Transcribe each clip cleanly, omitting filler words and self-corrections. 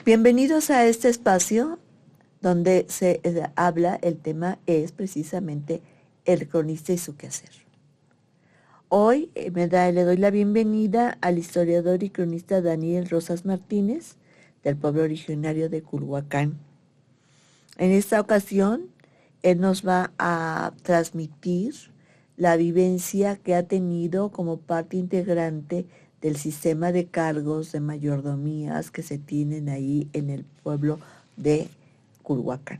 Bienvenidos a este espacio donde se habla, el tema es precisamente el cronista y su quehacer. Hoy le doy la bienvenida al historiador y cronista Daniel Rosas Martínez, del pueblo originario de Culhuacán. En esta ocasión, él nos va a transmitir la vivencia que ha tenido como parte integrante del sistema de cargos de mayordomías que se tienen ahí en el pueblo de Culhuacán.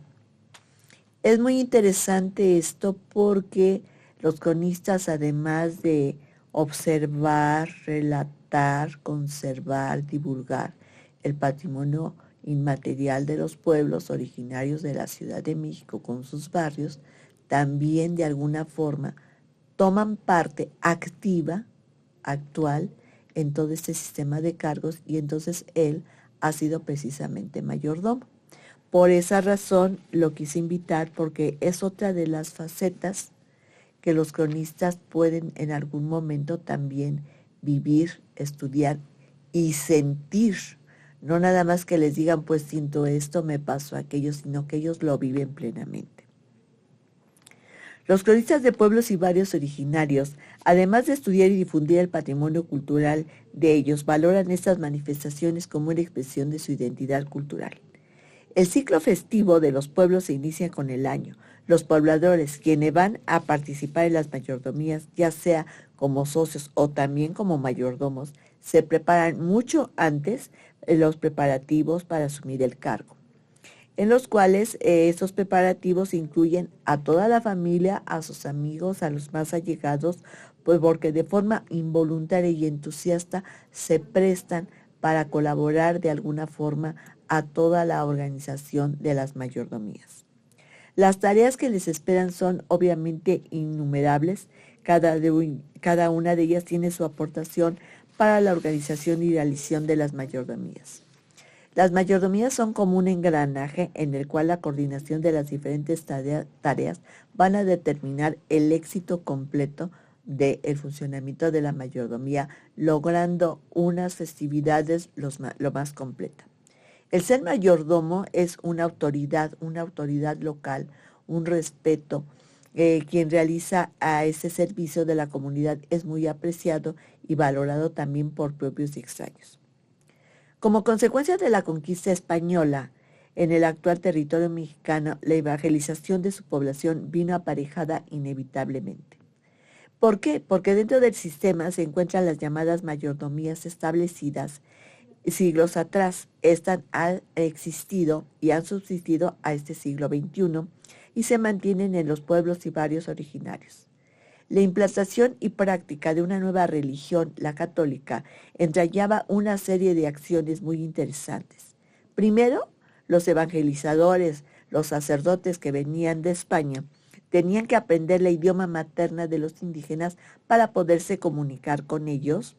Es muy interesante esto porque los cronistas, además de observar, relatar, conservar, divulgar el patrimonio inmaterial de los pueblos originarios de la Ciudad de México con sus barrios, también de alguna forma toman parte activa, actual, en todo este sistema de cargos, y entonces él ha sido precisamente mayordomo. Por esa razón lo quise invitar, porque es otra de las facetas que los cronistas pueden en algún momento también vivir, estudiar y sentir. No nada más que les digan, pues siento esto, me pasó aquello, sino que ellos lo viven plenamente. Los cronistas de pueblos y barrios originarios, además de estudiar y difundir el patrimonio cultural de ellos, valoran estas manifestaciones como una expresión de su identidad cultural. El ciclo festivo de los pueblos se inicia con el año. Los pobladores, quienes van a participar en las mayordomías, ya sea como socios o también como mayordomos, se preparan mucho antes los preparativos para asumir el cargo, en los cuales estos preparativos incluyen a toda la familia, a sus amigos, a los más allegados, pues porque de forma involuntaria y entusiasta se prestan para colaborar de alguna forma a toda la organización de las mayordomías. Las tareas que les esperan son obviamente innumerables. Cada una de ellas tiene su aportación para la organización y realización de las mayordomías. Las mayordomías son como un engranaje en el cual la coordinación de las diferentes tareas van a determinar el éxito completo del funcionamiento de la mayordomía, logrando unas festividades lo más completa. El ser mayordomo es una autoridad local, un respeto. Quien realiza a ese servicio de la comunidad es muy apreciado y valorado también por propios y extraños. Como consecuencia de la conquista española en el actual territorio mexicano, la evangelización de su población vino aparejada inevitablemente. ¿Por qué? Porque dentro del sistema se encuentran las llamadas mayordomías establecidas siglos atrás. Estas han existido y han subsistido a este siglo XXI y se mantienen en los pueblos y barrios originarios. La implantación y práctica de una nueva religión, la católica, entrañaba una serie de acciones muy interesantes. Primero, los evangelizadores, los sacerdotes que venían de España, tenían que aprender la idioma materna de los indígenas para poderse comunicar con ellos,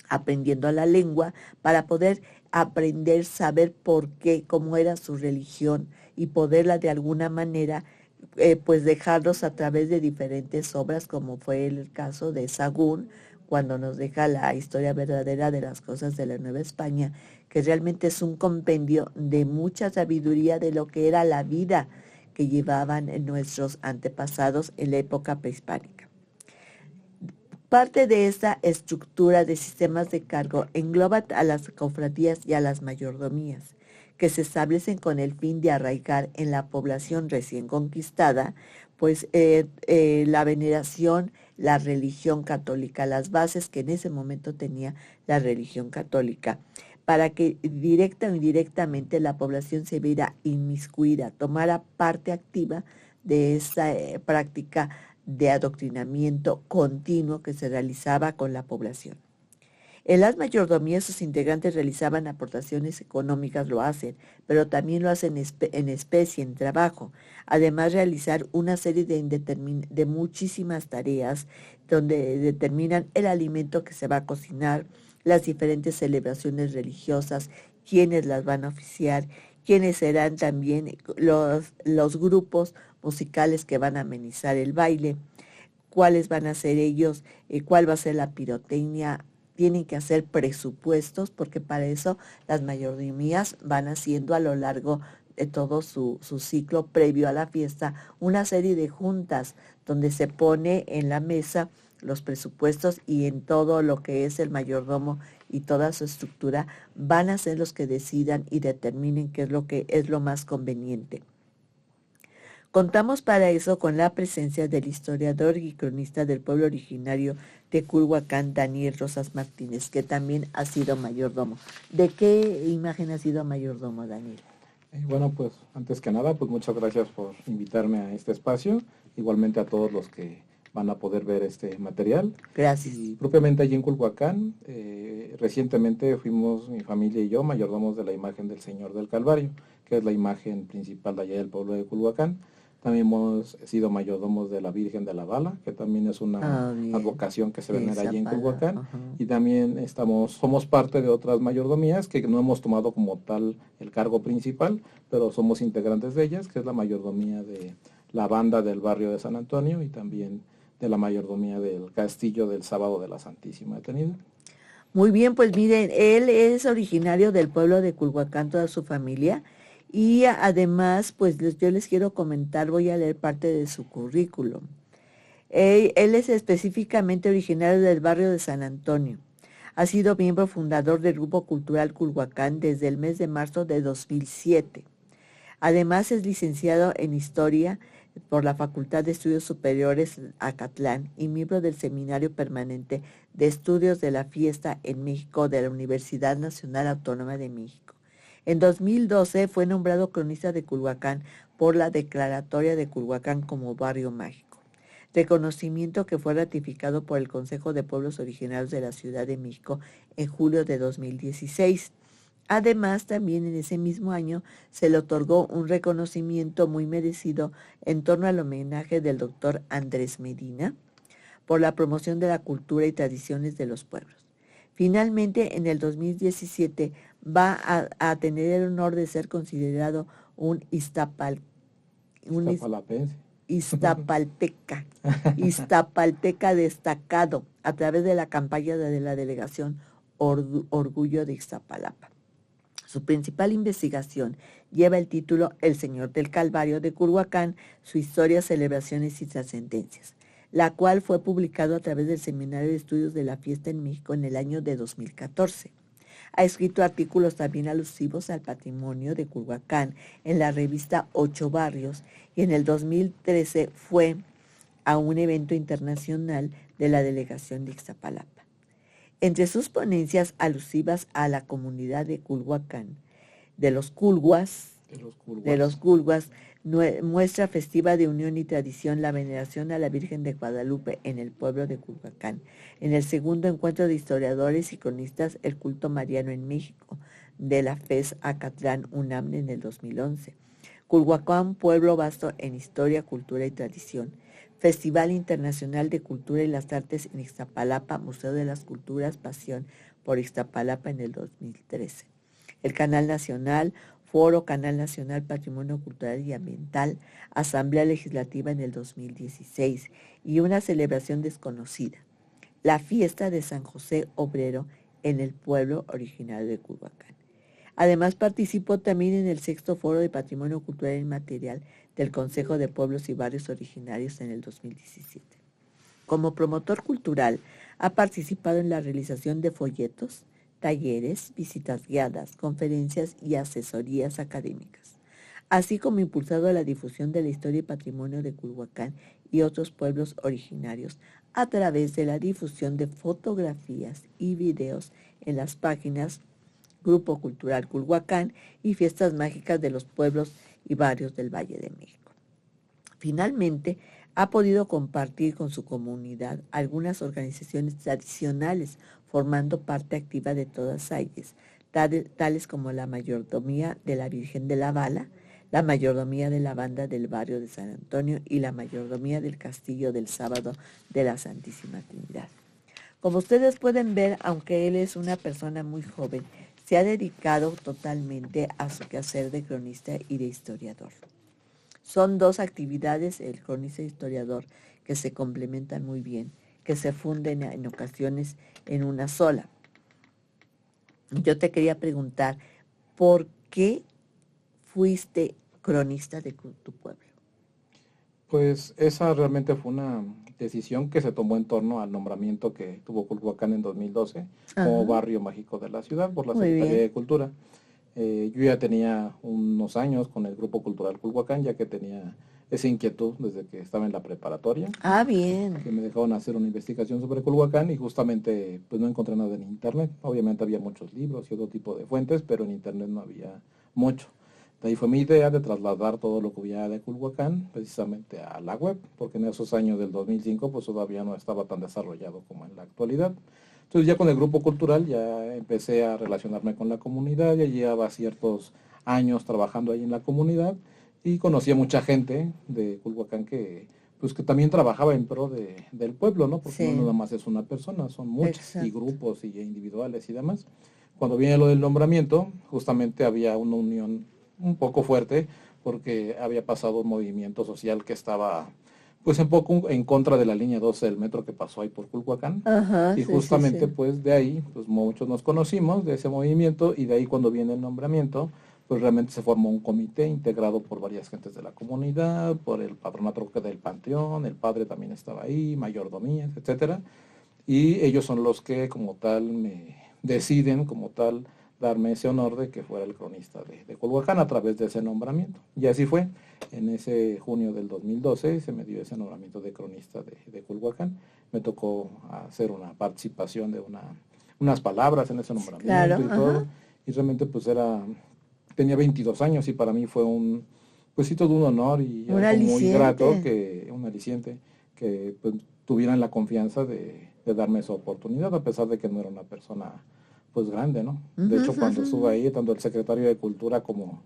aprendiendo la lengua, para poder aprender, saber por qué, cómo era su religión y poderla de alguna manera pues dejarlos a través de diferentes obras, como fue el caso de Sahagún, cuando nos deja la historia verdadera de las cosas de la Nueva España, que realmente es un compendio de mucha sabiduría de lo que era la vida que llevaban nuestros antepasados en la época prehispánica. Parte de esta estructura de sistemas de cargo engloba a las cofradías y a las mayordomías, que se establecen con el fin de arraigar en la población recién conquistada, pues la veneración, la religión católica, las bases que en ese momento tenía la religión católica, para que directa o indirectamente la población se viera inmiscuida, tomara parte activa de esta práctica de adoctrinamiento continuo que se realizaba con la población. En las mayordomías sus integrantes realizaban aportaciones económicas, lo hacen, pero también lo hacen en especie, en trabajo. Además, realizar una serie de muchísimas tareas donde determinan el alimento que se va a cocinar, las diferentes celebraciones religiosas, quiénes las van a oficiar, quiénes serán también los grupos musicales que van a amenizar el baile, cuáles van a ser ellos, cuál va a ser la pirotecnia, tienen que hacer presupuestos, porque para eso las mayordomías van haciendo a lo largo de todo su ciclo previo a la fiesta una serie de juntas donde se pone en la mesa los presupuestos, y en todo lo que es el mayordomo y toda su estructura van a ser los que decidan y determinen qué es lo que es lo más conveniente. Contamos para eso con la presencia del historiador y cronista del pueblo originario de Culhuacán, Daniel Rosas Martínez, que también ha sido mayordomo. ¿De qué imagen ha sido mayordomo, Daniel? Bueno, pues antes que nada, pues muchas gracias por invitarme a este espacio, igualmente a todos los que van a poder ver este material. Gracias. Y propiamente allí en Culhuacán, recientemente fuimos mi familia y yo mayordomos de la imagen del Señor del Calvario, que es la imagen principal de allá del pueblo de Culhuacán. También hemos sido mayordomos de la Virgen de la Bala, que también es una advocación que se venera allí en Culhuacán. Y también somos parte de otras mayordomías que no hemos tomado como tal el cargo principal, pero somos integrantes de ellas, que es la mayordomía de la banda del barrio de San Antonio y también de la mayordomía del castillo del Sábado de la Santísima Trinidad. Muy bien, pues miren, él es originario del pueblo de Culhuacán, toda su familia. Y además, pues yo les quiero comentar, voy a leer parte de su currículum. Él es específicamente originario del barrio de San Antonio. Ha sido miembro fundador del Grupo Cultural Culhuacán desde el mes de marzo de 2007. Además es licenciado en Historia por la Facultad de Estudios Superiores Acatlán y miembro del Seminario Permanente de Estudios de la Fiesta en México de la Universidad Nacional Autónoma de México. En 2012 fue nombrado cronista de Culhuacán por la Declaratoria de Culhuacán como Barrio Mágico, reconocimiento que fue ratificado por el Consejo de Pueblos Originarios de la Ciudad de México en julio de 2016. Además, también en ese mismo año se le otorgó un reconocimiento muy merecido en torno al homenaje del doctor Andrés Medina por la promoción de la cultura y tradiciones de los pueblos. Finalmente, en el 2017 va a tener el honor de ser considerado un Iztapalteca destacado a través de la campaña de la delegación Orgullo de Iztapalapa. Su principal investigación lleva el título El Señor del Calvario de Culhuacán, su historia, celebraciones y trascendencias, la cual fue publicado a través del Seminario de Estudios de la Fiesta en México en el año de 2014. Ha escrito artículos también alusivos al patrimonio de Culhuacán en la revista Ocho Barrios, y en el 2013 fue a un evento internacional de la delegación de Ixtapalapa. Entre sus ponencias alusivas a la comunidad de Culhuacán, de los Culhuas, muestra festiva de unión y tradición la veneración a la Virgen de Guadalupe en el pueblo de Culhuacán. En el segundo encuentro de historiadores y cronistas, el culto mariano en México, de la FES Acatlán UNAM en el 2011. Culhuacán, pueblo vasto en historia, cultura y tradición. Festival Internacional de Cultura y las Artes en Ixtapalapa, Museo de las Culturas, Pasión por Ixtapalapa en el 2013. El Canal Nacional, Foro Canal Nacional Patrimonio Cultural y Ambiental, Asamblea Legislativa en el 2016 y una celebración desconocida, la fiesta de San José Obrero en el pueblo originario de Culhuacán. Además participó también en el sexto Foro de Patrimonio Cultural Inmaterial del Consejo de Pueblos y Barrios Originarios en el 2017. Como promotor cultural, ha participado en la realización de folletos, talleres, visitas guiadas, conferencias y asesorías académicas, así como impulsado la difusión de la historia y patrimonio de Culhuacán y otros pueblos originarios a través de la difusión de fotografías y videos en las páginas Grupo Cultural Culhuacán y Fiestas Mágicas de los Pueblos y Barrios del Valle de México. Finalmente, ha podido compartir con su comunidad algunas organizaciones tradicionales, formando parte activa de todas ellas, tales como la Mayordomía de la Virgen de la Bala, la Mayordomía de la Banda del Barrio de San Antonio y la Mayordomía del Castillo del Sábado de la Santísima Trinidad. Como ustedes pueden ver, aunque él es una persona muy joven, se ha dedicado totalmente a su quehacer de cronista y de historiador. Son dos actividades, el cronista e historiador, que se complementan muy bien que se funden en ocasiones en una sola. Yo te quería preguntar, ¿por qué fuiste cronista de tu pueblo? Pues esa realmente fue una decisión que se tomó en torno al nombramiento que tuvo Culhuacán en 2012 como Ajá, barrio mágico de la ciudad por la muy Secretaría bien. de Cultura. Yo ya tenía unos años con el Grupo Cultural Culhuacán, ya que tenía esa inquietud desde que estaba en la preparatoria, Ah, bien. que me dejaron hacer una investigación sobre Culhuacán y justamente pues no encontré nada en internet. Obviamente había muchos libros y otro tipo de fuentes, pero en internet no había mucho. De ahí fue mi idea de trasladar todo lo que hubiera de Culhuacán precisamente a la web, porque en esos años del 2005 pues todavía no estaba tan desarrollado como en la actualidad. Entonces ya con el grupo cultural ya empecé a relacionarme con la comunidad, ya llevaba ciertos años trabajando ahí en la comunidad y conocí a mucha gente de Culhuacán que pues que también trabajaba en pro del pueblo, ¿no? Porque no Sí, nada más es una persona, son muchas, y exacto. grupos y individuales y demás. Cuando viene lo del nombramiento, justamente había una unión un poco fuerte, porque había pasado un movimiento social que estaba pues un poco en contra de la línea 12 del metro que pasó ahí por Culhuacán. Ajá, Y sí, sí, justamente sí. pues de ahí, pues muchos nos conocimos de ese movimiento y de ahí cuando viene el nombramiento, pues realmente se formó un comité integrado por varias gentes de la comunidad, por el patronato del panteón, el padre también estaba ahí, mayordomías, etcétera, y ellos son los que como tal me deciden como tal darme ese honor de que fuera el cronista de Culhuacán a través de ese nombramiento. Y así fue, en ese junio del 2012 se me dio ese nombramiento de cronista de Culhuacán. Me tocó hacer una participación de unas palabras en ese Claro, nombramiento y todo, ajá. y realmente pues tenía 22 años y para mí fue pues sí, todo un honor y Un algo muy grato, aliciente. un aliciente, que pues, tuvieran la confianza de darme esa oportunidad, a pesar de que no era una persona pues grande, ¿no? De Ujú, hecho, ujú, cuando estuve ujú, ahí, tanto el secretario de Cultura como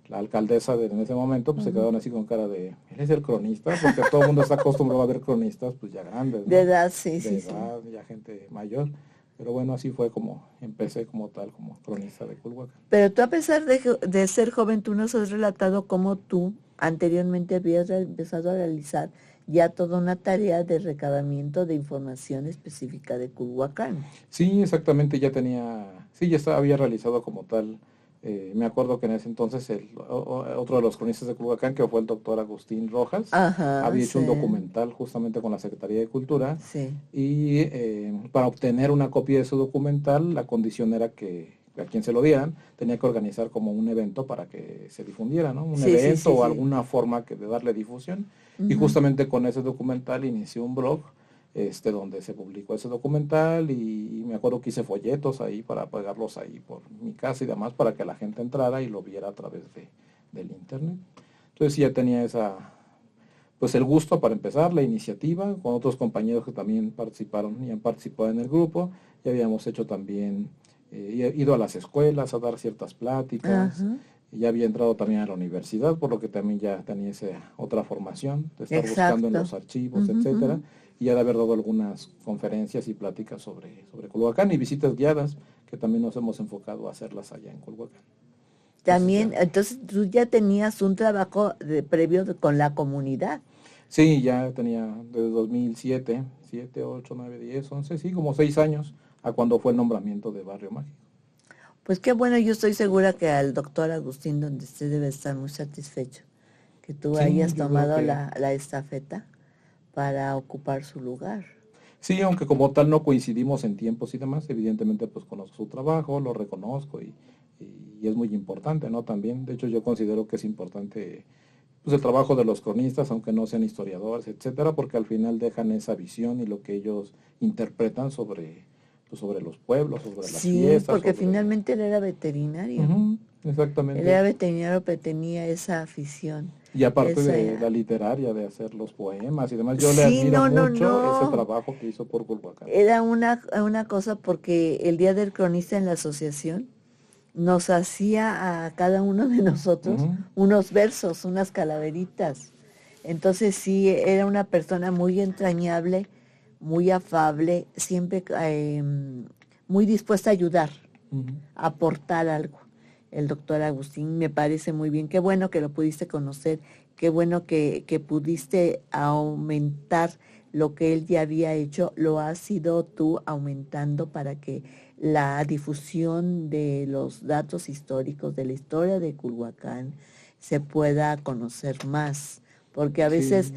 la alcaldesa en ese momento, pues se ujú. quedaron así con cara de, ¿eres el cronista? Porque todo el mundo está acostumbrado a ver cronistas pues ya grandes, De ¿no? edad, sí, De sí, sí. edad, ya gente mayor. Pero bueno, así fue como empecé como tal, como cronista de Culhuacán. Pero tú, a pesar de ser joven, tú nos has relatado cómo tú anteriormente habías empezado a realizar ya toda una tarea de recabamiento de información específica de Culhuacán. Sí, exactamente, sí, había realizado como tal. Me acuerdo que en ese entonces otro de los cronistas de Culhuacán, que fue el doctor Agustín Rojas, Ajá, había hecho un sí, documental justamente con la Secretaría de Cultura sí. y para obtener una copia de su documental, la condición era que a quien se lo dieran tenía que organizar como un evento para que se difundiera, ¿no? Un Sí, sí, evento sí, o sí. alguna forma de darle difusión. Y Ujú. justamente con ese documental inicié un blog donde se publicó ese documental y me acuerdo que hice folletos ahí para pegarlos ahí por mi casa y demás para que la gente entrara y lo viera a través del internet. Entonces sí, ya tenía pues el gusto para empezar, la iniciativa, con otros compañeros que también participaron y han participado en el grupo. Ya habíamos hecho también, ido a las escuelas a dar ciertas pláticas, Ajá, ya había entrado también a la universidad, por lo que también ya tenía esa otra formación de estar buscando en exacto. los archivos, Ujú, etcétera, ujú. y ya de haber dado algunas conferencias y pláticas sobre Culhuacán y visitas guiadas, que también nos hemos enfocado a hacerlas allá en Culhuacán. Entonces También, ya, entonces tú ya tenías un trabajo previo con la comunidad. sí, ya tenía desde 2007, 7, 8, 9, 10, 11, sí, como 6 años a cuando fue el nombramiento de Barrio Mágico. Pues qué bueno, yo estoy segura que al doctor Agustín, donde usted debe estar muy satisfecho, que tú Sí, hayas yo creo tomado que la estafeta para ocupar su lugar. sí, aunque como tal no coincidimos en tiempos y demás, evidentemente pues conozco su trabajo, lo reconozco y es muy importante, ¿no? También, de hecho yo considero que es importante pues el trabajo de los cronistas, aunque no sean historiadores, etcétera, porque al final dejan esa visión y lo que ellos interpretan pues, sobre los pueblos, sobre las Sí, fiestas, porque sobre... finalmente él era veterinario. Ujú, Él exactamente. era veterinario, pero tenía esa afición. Y aparte de la Esa... literaria, de hacer los poemas y demás, yo le Sí, admiro no, no, mucho ese no. trabajo que hizo por Culhuacán. Era una cosa porque el día del cronista en la asociación nos hacía a cada uno de nosotros Ujú, unos versos, unas calaveritas. Entonces sí, era una persona muy entrañable, muy afable, siempre muy dispuesta a ayudar, ujú. a aportar algo. El doctor Agustín me parece muy bien. Qué bueno que lo pudiste conocer, qué bueno que pudiste aumentar lo que él ya había hecho, lo has ido tú aumentando para que la difusión de los datos históricos, de la historia de Culhuacán, se pueda conocer más. Porque a veces Sí.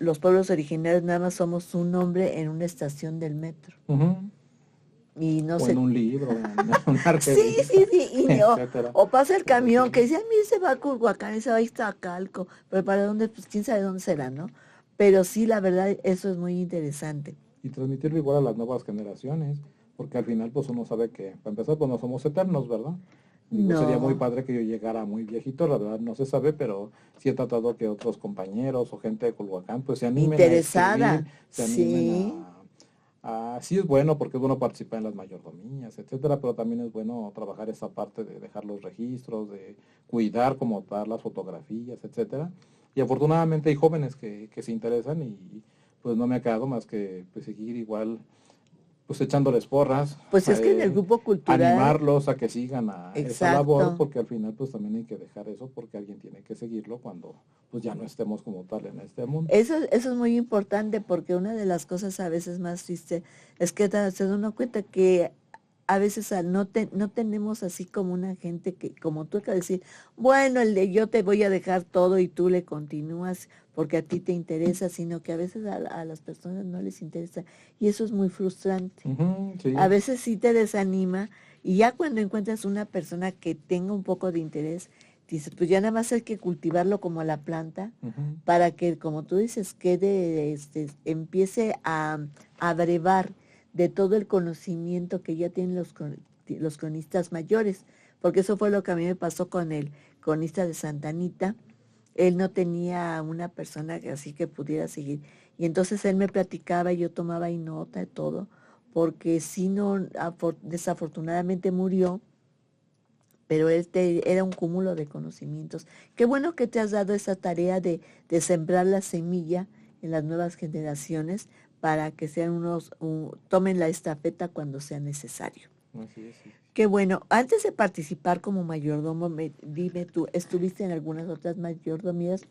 los pueblos originarios nada más somos un nombre en una estación del metro. Ujú. Y no O en sé. un libro, en una Sí, revista, sí, sí. etcétera. O pasa el Pero camión que sí. dice, a mí se va a Culhuacán y se va a Iztacalco. Pero para dónde, pues quién sabe dónde será, ¿no? Pero sí, la verdad, eso es muy interesante. Y transmitirlo igual a las nuevas generaciones, porque al final pues uno sabe que, para empezar, pues no somos eternos, ¿verdad? Digo, sería muy No, padre que yo llegara muy viejito, la verdad no se sabe, pero sí he tratado que otros compañeros o gente de Culhuacán pues se animen a escribir, interesada. se animen Sí, sí es bueno porque es bueno participar en las mayordomías, etcétera, pero también es bueno trabajar esa parte de dejar los registros, de cuidar como tal las fotografías, etcétera. Y afortunadamente hay jóvenes que se interesan y pues no me ha quedado más que pues seguir igual pues echándoles porras, pues es que en el grupo cultural, animarlos a que sigan a esa labor, exacto. porque al final pues también hay que dejar eso porque alguien tiene que seguirlo cuando pues ya no estemos como tal en este mundo. Eso es muy importante porque una de las cosas a veces más triste es que se da uno cuenta que a veces no tenemos así como una gente que, como tú acabas de decir, bueno, el de yo te voy a dejar todo y tú le continúas porque a ti te interesa, sino que a veces a las personas no les interesa y eso es muy frustrante. Ujú, A sí. veces sí te desanima y ya cuando encuentras una persona que tenga un poco de interés, dices, pues ya nada más hay que cultivarlo como la planta Ujú. para que, como tú dices, quede, empiece a brevar de todo el conocimiento que ya tienen los cronistas mayores, porque eso fue lo que a mí me pasó con el cronista de Santa Anita. Él no tenía una persona así que pudiera seguir. Y entonces él me platicaba y yo tomaba ahí nota de todo, porque si no, desafortunadamente murió, pero era un cúmulo de conocimientos. Qué bueno que te has dado esa tarea de sembrar la semilla en las nuevas generaciones para que sean tomen la estafeta cuando sea necesario. Así es, sí. Qué bueno. Antes de participar como mayordomo, dime tú, ¿estuviste en algunas otras mayordomías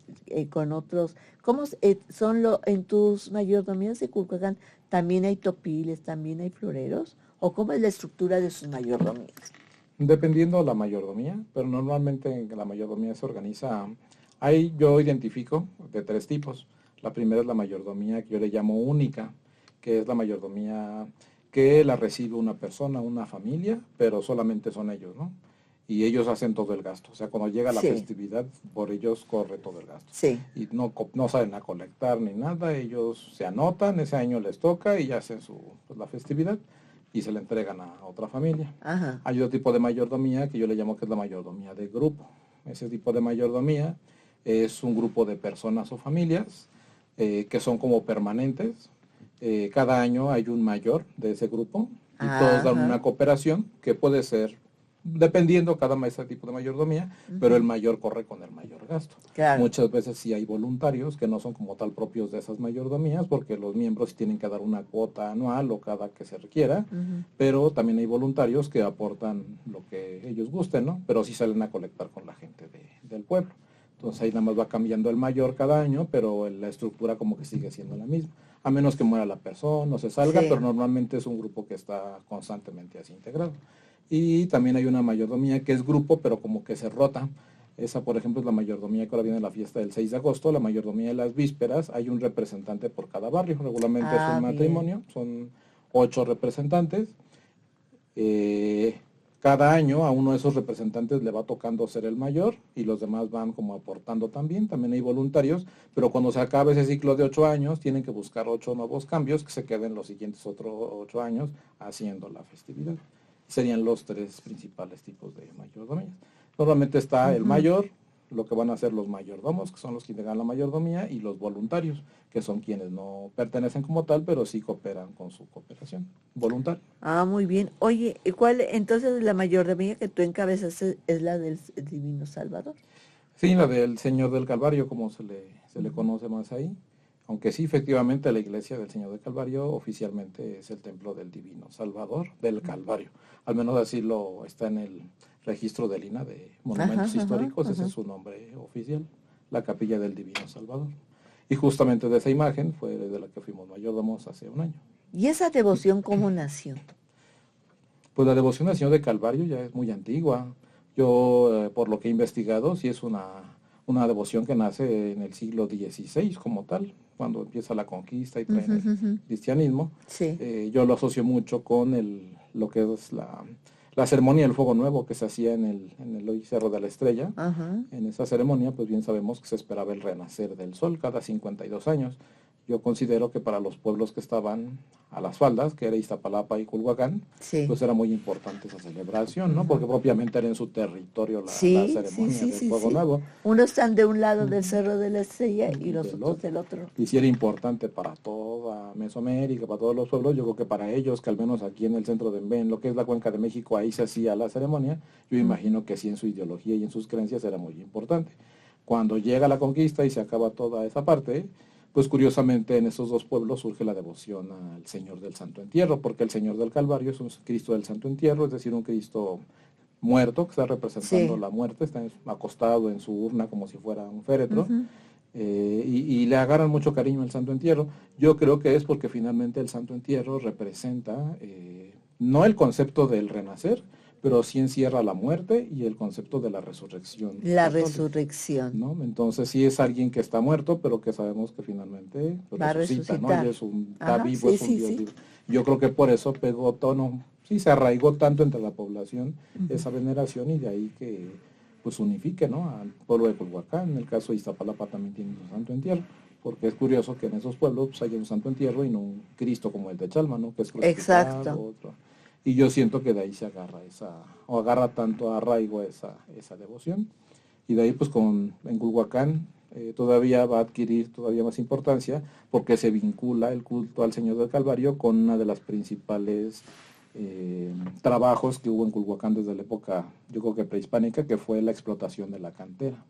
con otros? ¿Cómo son en tus mayordomías de Culhuacán? ¿También hay topiles, también hay floreros? ¿O cómo es la estructura de sus mayordomías? Dependiendo la mayordomía, pero normalmente la mayordomía se organiza, ahí yo identifico de tres tipos. La primera es la mayordomía que yo le llamo única, que es la mayordomía que la recibe una persona, una familia, pero solamente son ellos, ¿no? Y ellos hacen todo el gasto. O sea, cuando llega la Sí, festividad, por ellos corre todo el gasto. sí. Y no salen a colectar ni nada, ellos se anotan, ese año les toca y hacen pues, la festividad y se le entregan a otra familia. Ajá. Hay otro tipo de mayordomía que yo le llamo que es la mayordomía de grupo. Ese tipo de mayordomía es un grupo de personas o familias que son como permanentes. Cada año hay un mayor de ese grupo y todos dan Ajá. una cooperación que puede ser, dependiendo cada tipo de mayordomía, pero el Ujú. mayor corre con el mayor gasto. Claro. Muchas veces sí hay voluntarios que no son como tal propios de esas mayordomías porque los miembros tienen que dar una cuota anual o cada que se requiera, Ujú. pero también hay voluntarios que aportan lo que ellos gusten, ¿no? Pero sí salen a colectar con la gente del pueblo. Entonces ahí nada más va cambiando el mayor cada año, pero la estructura como que sigue siendo la misma. A menos que muera la persona, no se salga, Sí. pero normalmente es un grupo que está constantemente así integrado. Y también hay una mayordomía que es grupo, pero como que se rota. Esa, por ejemplo, es la mayordomía que ahora viene la fiesta del 6 de agosto, la mayordomía de las vísperas. Hay un representante por cada barrio. Regularmente es un Ah, bien. matrimonio, son 8 representantes. Cada año a uno de esos representantes le va tocando ser el mayor y los demás van como aportando también. También hay voluntarios, pero cuando se acabe ese ciclo de 8 años, tienen que buscar 8 nuevos cambios que se queden los siguientes otros 8 años haciendo la festividad. Serían los tres principales tipos de mayordomías. Normalmente está el Ujú. mayor, lo que van a hacer los mayordomos, que son los que integran la mayordomía, y los voluntarios, que son quienes no pertenecen como tal, pero sí cooperan con su cooperación voluntaria. Ah, muy bien. Oye, ¿y cuál entonces la mayordomía que tú encabezas es la del Divino Salvador? Sí, la del Señor del Calvario, como se le Ujú. conoce más ahí. Aunque sí, efectivamente, la iglesia del Señor del Calvario oficialmente es el templo del Divino Salvador del Calvario. Al menos así lo está en el registro del INAH de Ajá, monumentos ajá, históricos, ese es ajá. su nombre oficial, la capilla del Divino Salvador. Y justamente de esa imagen fue de la que fuimos mayordomos hace un año. ¿Y esa devoción cómo nació? Pues la devoción al Señor del Calvario ya es muy antigua. Yo, por lo que he investigado, sí es una devoción que nace en el siglo XVI como tal, cuando empieza la conquista y traen el cristianismo. Sí. Yo lo asocio mucho con lo que es la ceremonia del Fuego Nuevo que se hacía en el hoy Cerro de la Estrella. En esa ceremonia, pues bien sabemos que se esperaba el renacer del sol cada 52 años. Yo considero que para los pueblos que estaban a las faldas, que era Iztapalapa y Culhuacán, Sí. pues era muy importante esa celebración, ¿no? Porque propiamente era en su territorio la Sí, ceremonia sí, del sí, Fuego sí. Nuevo. Unos están de un lado del Cerro de la Estrella y los otros del otro. Y si era importante para toda Mesoamérica, para todos los pueblos, yo creo que para ellos, que al menos aquí en el centro en lo que es la Cuenca de México, ahí se hacía la ceremonia, yo imagino que sí en su ideología y en sus creencias era muy importante. Cuando llega la conquista y se acaba toda esa parte, pues curiosamente en esos dos pueblos surge la devoción al Señor del Santo Entierro, porque el Señor del Calvario es un Cristo del Santo Entierro, es decir, un Cristo muerto, que está representando la muerte, está acostado en su urna como si fuera un féretro, y le agarran mucho cariño al Santo Entierro. Yo creo que es porque finalmente el Santo Entierro representa no el concepto del renacer, pero sí encierra la muerte y el concepto de la resurrección. La resurrección. ¿No? Entonces sí es alguien que está muerto, pero que sabemos que finalmente va resucita, a resucitar. ¿no? Está vivo, es un Dios vivo. Yo creo que por eso pegó tono, sí se arraigó tanto entre la población esa veneración y de ahí que pues unifique, ¿no? Al pueblo de Culhuacán. En el caso de Iztapalapa también tiene su santo entierro, porque es curioso que en esos pueblos pues, haya un santo entierro y no un Cristo como el de Chalma, ¿no? Que es crucificado. Otro. Y yo siento que de ahí se agarra agarra tanto arraigo esa devoción. Y de ahí pues en Culhuacán todavía va a adquirir todavía más importancia porque se vincula el culto al Señor del Calvario con una de las principales trabajos que hubo en Culhuacán desde la época, yo creo que prehispánica, que fue la explotación de la cantera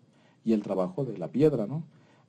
y el trabajo de la piedra, ¿no?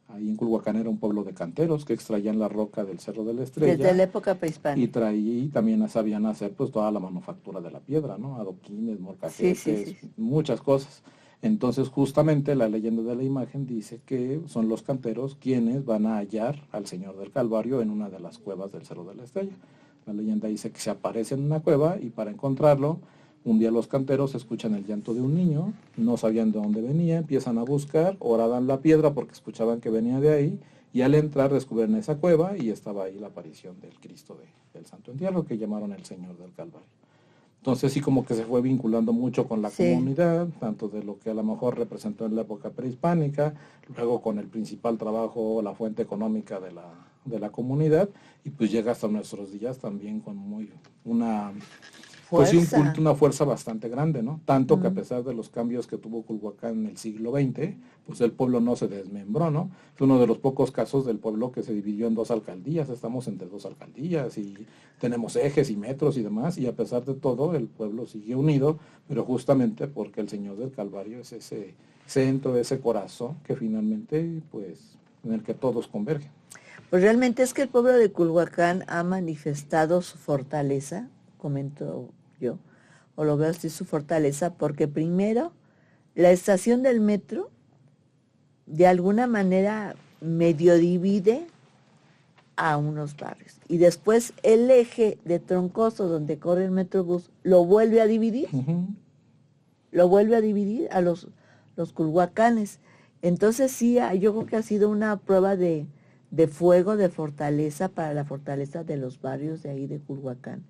Ahí en Culhuacán era un pueblo de canteros que extraían la roca del Cerro de la Estrella. Desde la época prehispánica. Y también sabían hacer pues toda la manufactura de la piedra, ¿no? Adoquines, molcajetes, muchas cosas. Entonces justamente la leyenda de la imagen dice que son los canteros quienes van a hallar al Señor del Calvario en una de las cuevas del Cerro de la Estrella. La leyenda dice que se aparece en una cueva y para encontrarlo, un día los canteros escuchan el llanto de un niño, no sabían de dónde venía, empiezan a buscar, oraban la piedra porque escuchaban que venía de ahí, y al entrar descubren esa cueva y estaba ahí la aparición del Cristo del Santo Entierro que llamaron el Señor del Calvario. Entonces sí como que se fue vinculando mucho con la comunidad, tanto de lo que a lo mejor representó en la época prehispánica, luego con el principal trabajo, la fuente económica de la comunidad, y pues llega hasta nuestros días también con una fuerza bastante grande, ¿no? Tanto que a pesar de los cambios que tuvo Culhuacán en el siglo XX, pues el pueblo no se desmembró, ¿no? Es uno de los pocos casos del pueblo que se dividió en dos alcaldías, estamos entre dos alcaldías y tenemos ejes y metros y demás, y a pesar de todo el pueblo sigue unido, pero justamente porque el Señor del Calvario es ese centro, ese corazón que finalmente, pues, en el que todos convergen. Pues realmente es que el pueblo de Culhuacán ha manifestado su fortaleza, comento yo, o lo veo así su fortaleza, porque primero la estación del metro de alguna manera medio divide a unos barrios y después el eje de Troncoso donde corre el Metrobús lo vuelve a dividir, a los culhuacanes. Entonces sí, yo creo que ha sido una prueba de fuego, de fortaleza para la fortaleza de los barrios de ahí de Culhuacán,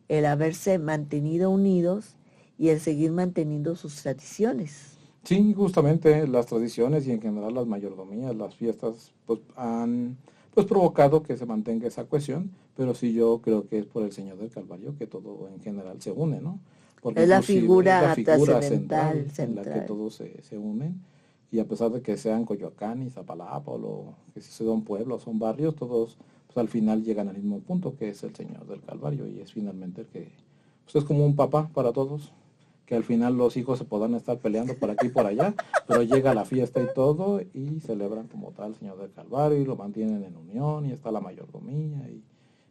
el haberse mantenido unidos y el seguir manteniendo sus tradiciones. Sí, justamente las tradiciones y en general las mayordomías, las fiestas, pues han provocado que se mantenga esa cohesión, pero sí yo creo que es por el Señor del Calvario que todo en general se une, ¿no? Porque es la figura central en la que todos se unen, y a pesar de que sean Coyoacán y Zapalapa o que si son pueblos, son barrios, todos pues al final llegan al mismo punto que es el Señor del Calvario y es finalmente el que pues es como un papá para todos, que al final los hijos se podrán estar peleando por aquí y por allá, pero llega la fiesta y todo y celebran como tal el Señor del Calvario y lo mantienen en unión y está la mayordomía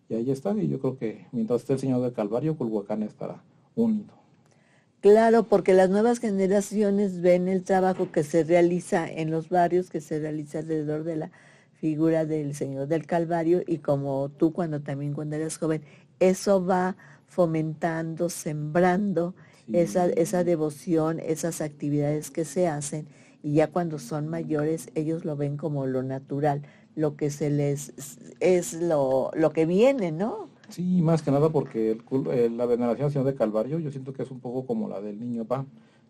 y ahí está. Y yo creo que mientras esté el Señor del Calvario, Culhuacán estará unido. Claro, porque las nuevas generaciones ven el trabajo que se realiza en los barrios, que se realiza alrededor de la figura del Señor del Calvario, y como tú cuando eras joven, eso va fomentando, sembrando esa Sí. devoción, esas actividades que se hacen, y ya cuando son mayores ellos lo ven como lo natural, lo que se les es lo que viene, ¿no? Sí, más que nada porque la veneración al Señor de Calvario yo siento que es un poco como la del niño Pa,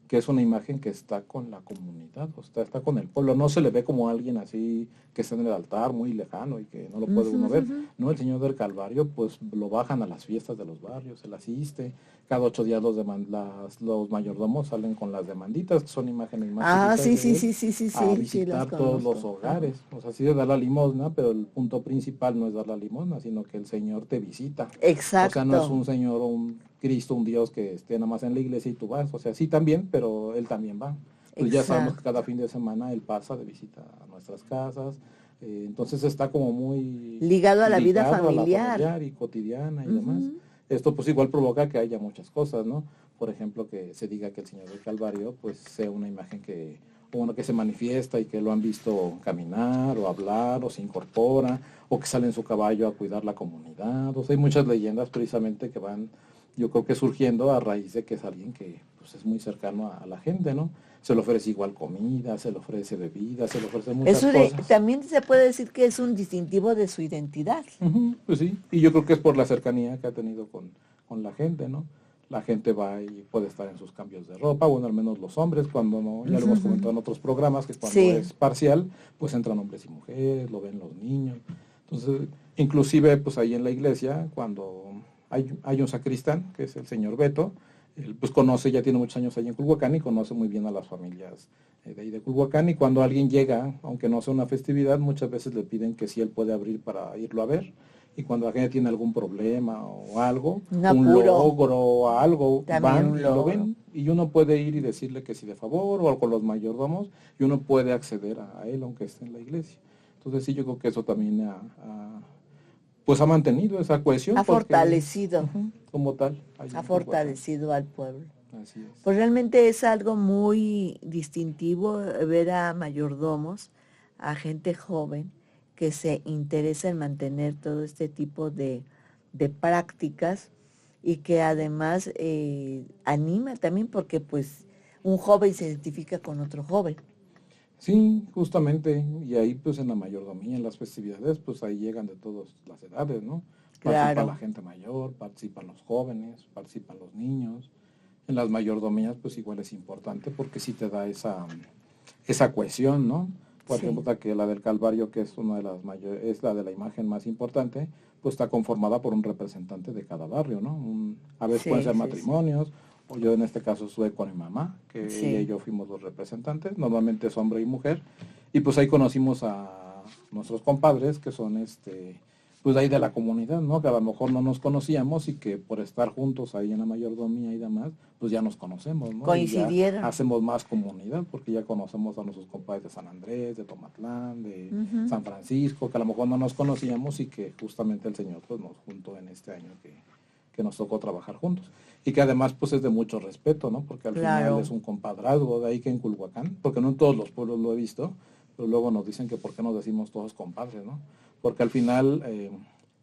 que es una imagen que está con la comunidad, o sea, está con el pueblo. No se le ve como alguien así que está en el altar muy lejano y que no lo puede Ujú, uno ver. ujú. No, el Señor del Calvario pues lo bajan a las fiestas de los barrios, se le asiste. Cada 8 días los mayordomos salen con las demanditas, que son imágenes más Ah, chiquitas sí, sí, de él, sí, sí, sí, a sí, sí, las visitar todos los conozco. Ajá. hogares. O sea, sí de dar la limosna, pero el punto principal no es dar la limosna, sino que el Señor te visita. O sea, no es Exacto, un Señor o un Cristo, un Dios que esté nada más en la iglesia y tú vas. O sea, sí también, pero Él también va. Pues ya sabemos que cada exacto. fin de semana Él pasa de visita a nuestras casas. Entonces está como muy Ligado a la vida ligado a la familiar. familiar y cotidiana y demás. Ujú. Esto pues igual provoca que haya muchas cosas, ¿no? Por ejemplo, que se diga que el Señor del Calvario pues sea una imagen que, uno que se manifiesta y que lo han visto caminar o hablar o se incorpora o que sale en su caballo a cuidar la comunidad. O sea, hay muchas leyendas precisamente que van, yo creo que surgiendo a raíz de que es alguien que pues, es muy cercano a la gente, ¿no? Se le ofrece igual comida, se le ofrece bebida, se le ofrece muchas cosas. También se puede decir que es un distintivo de su identidad. Ujú, pues sí, y yo creo que es por la cercanía que ha tenido con la gente, ¿no? La gente va y puede estar en sus cambios de ropa, bueno, al menos los hombres, cuando no, ya lo Ujú, hemos ujú. comentado en otros programas, que cuando Sí, es parcial, pues entran hombres y mujeres, lo ven los niños. Entonces, inclusive, pues ahí en la iglesia, cuando hay un sacristán, que es el señor Beto, él pues conoce, ya tiene muchos años ahí en Culhuacán y conoce muy bien a las familias de ahí de Culhuacán, y cuando alguien llega, aunque no sea una festividad, muchas veces le piden que si él puede abrir para irlo a ver, y cuando la gente tiene algún problema o algo, un un apuro, logro o algo, también van un y lo logro. ven, y uno puede ir y decirle que si de favor o con los mayordomos, y uno puede acceder a él aunque esté en la iglesia. Entonces sí, yo creo que eso también pues ha mantenido esa cohesión Ha porque fortalecido, como tal, allá ha en Culhuacán. fortalecido al pueblo. Así es. Pues realmente es algo muy distintivo ver a mayordomos, a gente joven que se interesa en mantener todo este tipo de prácticas, y que además anima también porque pues un joven se identifica con otro joven. Sí, justamente, y ahí pues en la mayordomía, en las festividades, pues ahí llegan de todas las edades, ¿no? Participa la Claro. gente mayor, participan los jóvenes, participan los niños. En las mayordomías pues igual es importante porque sí te da esa cohesión, ¿no? Por Sí, ejemplo, que la del Calvario, que es una de las mayores, es la de la imagen más importante, pues está conformada por un representante de cada barrio, ¿no? A veces pueden sí, ser sí, sí. matrimonios, o yo en este caso estuve con mi mamá, que ella y Sí. yo fuimos los representantes, normalmente es hombre y mujer, y pues ahí conocimos a nuestros compadres, que son pues de ahí de la comunidad, ¿no? Que a lo mejor no nos conocíamos y que por estar juntos ahí en la mayordomía y demás, pues ya nos conocemos, ¿no? Y ya Coincidieron. hacemos más comunidad porque ya conocemos a nuestros compadres de San Andrés, de Tomatlán, de Ujú. San Francisco, que a lo mejor no nos conocíamos y que justamente el Señor pues nos juntó en este año que nos tocó trabajar juntos. Y que además pues es de mucho respeto, ¿no? Porque al final es Claro. un compadrazgo de ahí que en Culhuacán, porque no en todos los pueblos lo he visto, pero luego nos dicen que por qué nos decimos todos compadres, ¿no? Porque al final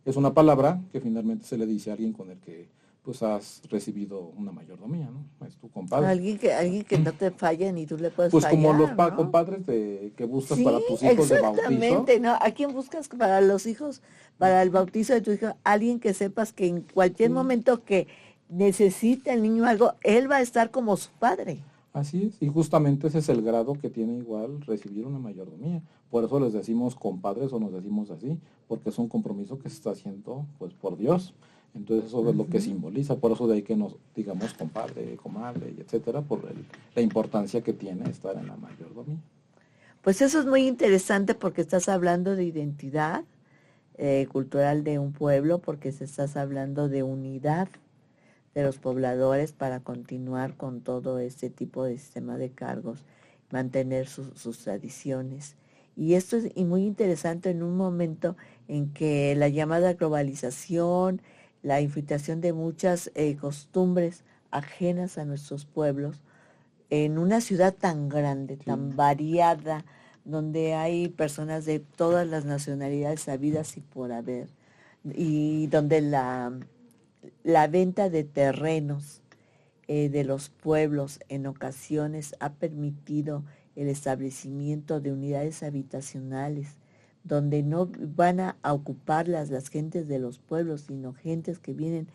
es una palabra que finalmente se le dice a alguien con el que pues has recibido una mayordomía, ¿no? Es tu compadre. Alguien que no te falla ni tú le puedes Pues como los fallar, ¿no? compadres que buscas para Sí, tus hijos de bautizo. exactamente, ¿no? ¿A quién buscas para los hijos, para el bautizo de tu hijo? Alguien que sepas que en cualquier Sí, momento que necesite el niño algo, él va a estar como su padre. así es. Y justamente ese es el grado que tiene igual recibir una mayordomía. Por eso les decimos compadres o nos decimos así, porque es un compromiso que se está haciendo pues por Dios. Entonces eso es lo que Ujú. simboliza, por eso de ahí que nos digamos compadre, comadre, y etcétera, por la importancia que tiene estar en la mayordomía. Pues eso es muy interesante porque estás hablando de identidad cultural de un pueblo, porque se estás hablando de unidad de los pobladores para continuar con todo este tipo de sistema de cargos, mantener sus tradiciones. Y esto es y muy interesante en un momento en que la llamada globalización, la infiltración de muchas costumbres ajenas a nuestros pueblos, en una ciudad tan grande, Sí, tan variada, donde hay personas de todas las nacionalidades habidas y por haber, y donde la venta de terrenos de los pueblos en ocasiones ha permitido el establecimiento de unidades habitacionales, donde no van a ocuparlas las gentes de los pueblos, sino gentes que vienen